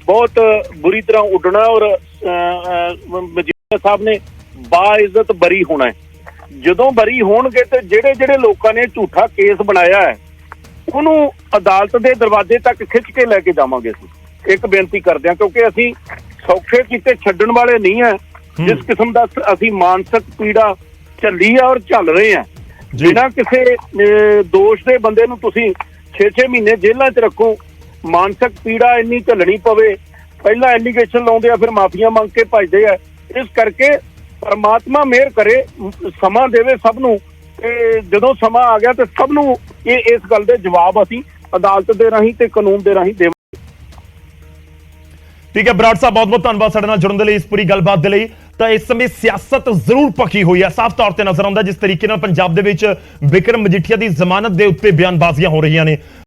बहुत बुरी तरह उड़ना, और मजीठिया साहब ने बाइज्जत बरी होना है। जदों बरी होणगे ते जेड़े जेड़े लोकां ने झूठा केस बनाया है उन्होंने अदालत के दरवाजे तक खिंच के लैके जावांगे। एक बेनती करते हैं, क्योंकि असी सौखे किते छड्डण वाले नहीं है। जिस किस्म का असी मानसिक पीड़ा झल्ली है और झल रहे हैं, बिना किसी दोष के बंदे नूं तुसीं 6-6 महीने जेलों च रखो, मानसिक पीड़ा इन्नी झल्लनी पवे, पहला एलीगेशन लाउंदे आ, फिर माफिया मंग के भजदे आ। इस करके परमात्मा मेहर करे, समा देवे सब नूं, ते जदों समा आ गया तो सब नूं इस गल दे जवाब असी अदालत दे राहीं ते कानून दे राहीं देवांगे। ठीक है बराड़ साहब, बहुत बहुत धन्यवाद साडे नाल जुड़न दे लई, इस पूरी गलबात दे लई। ਤਾਂ ਇਸ ਸਮੇਂ ਸਿਆਸਤ ਜ਼ਰੂਰ ਪੱਕੀ ਹੋਈ ਹੈ, ਸਾਫ਼ ਤੌਰ ਤੇ ਨਜ਼ਰ ਆਉਂਦਾ ਜਿਸ ਤਰੀਕੇ ਨਾਲ ਪੰਜਾਬ ਦੇ ਵਿੱਚ ਵਿਕਰਮ ਮਜੀਠੀਆ ਦੀ ਜ਼ਮਾਨਤ ਦੇ ਉੱਤੇ ਬਿਆਨਬਾਜ਼ੀਆਂ ਹੋ ਰਹੀਆਂ ਨੇ।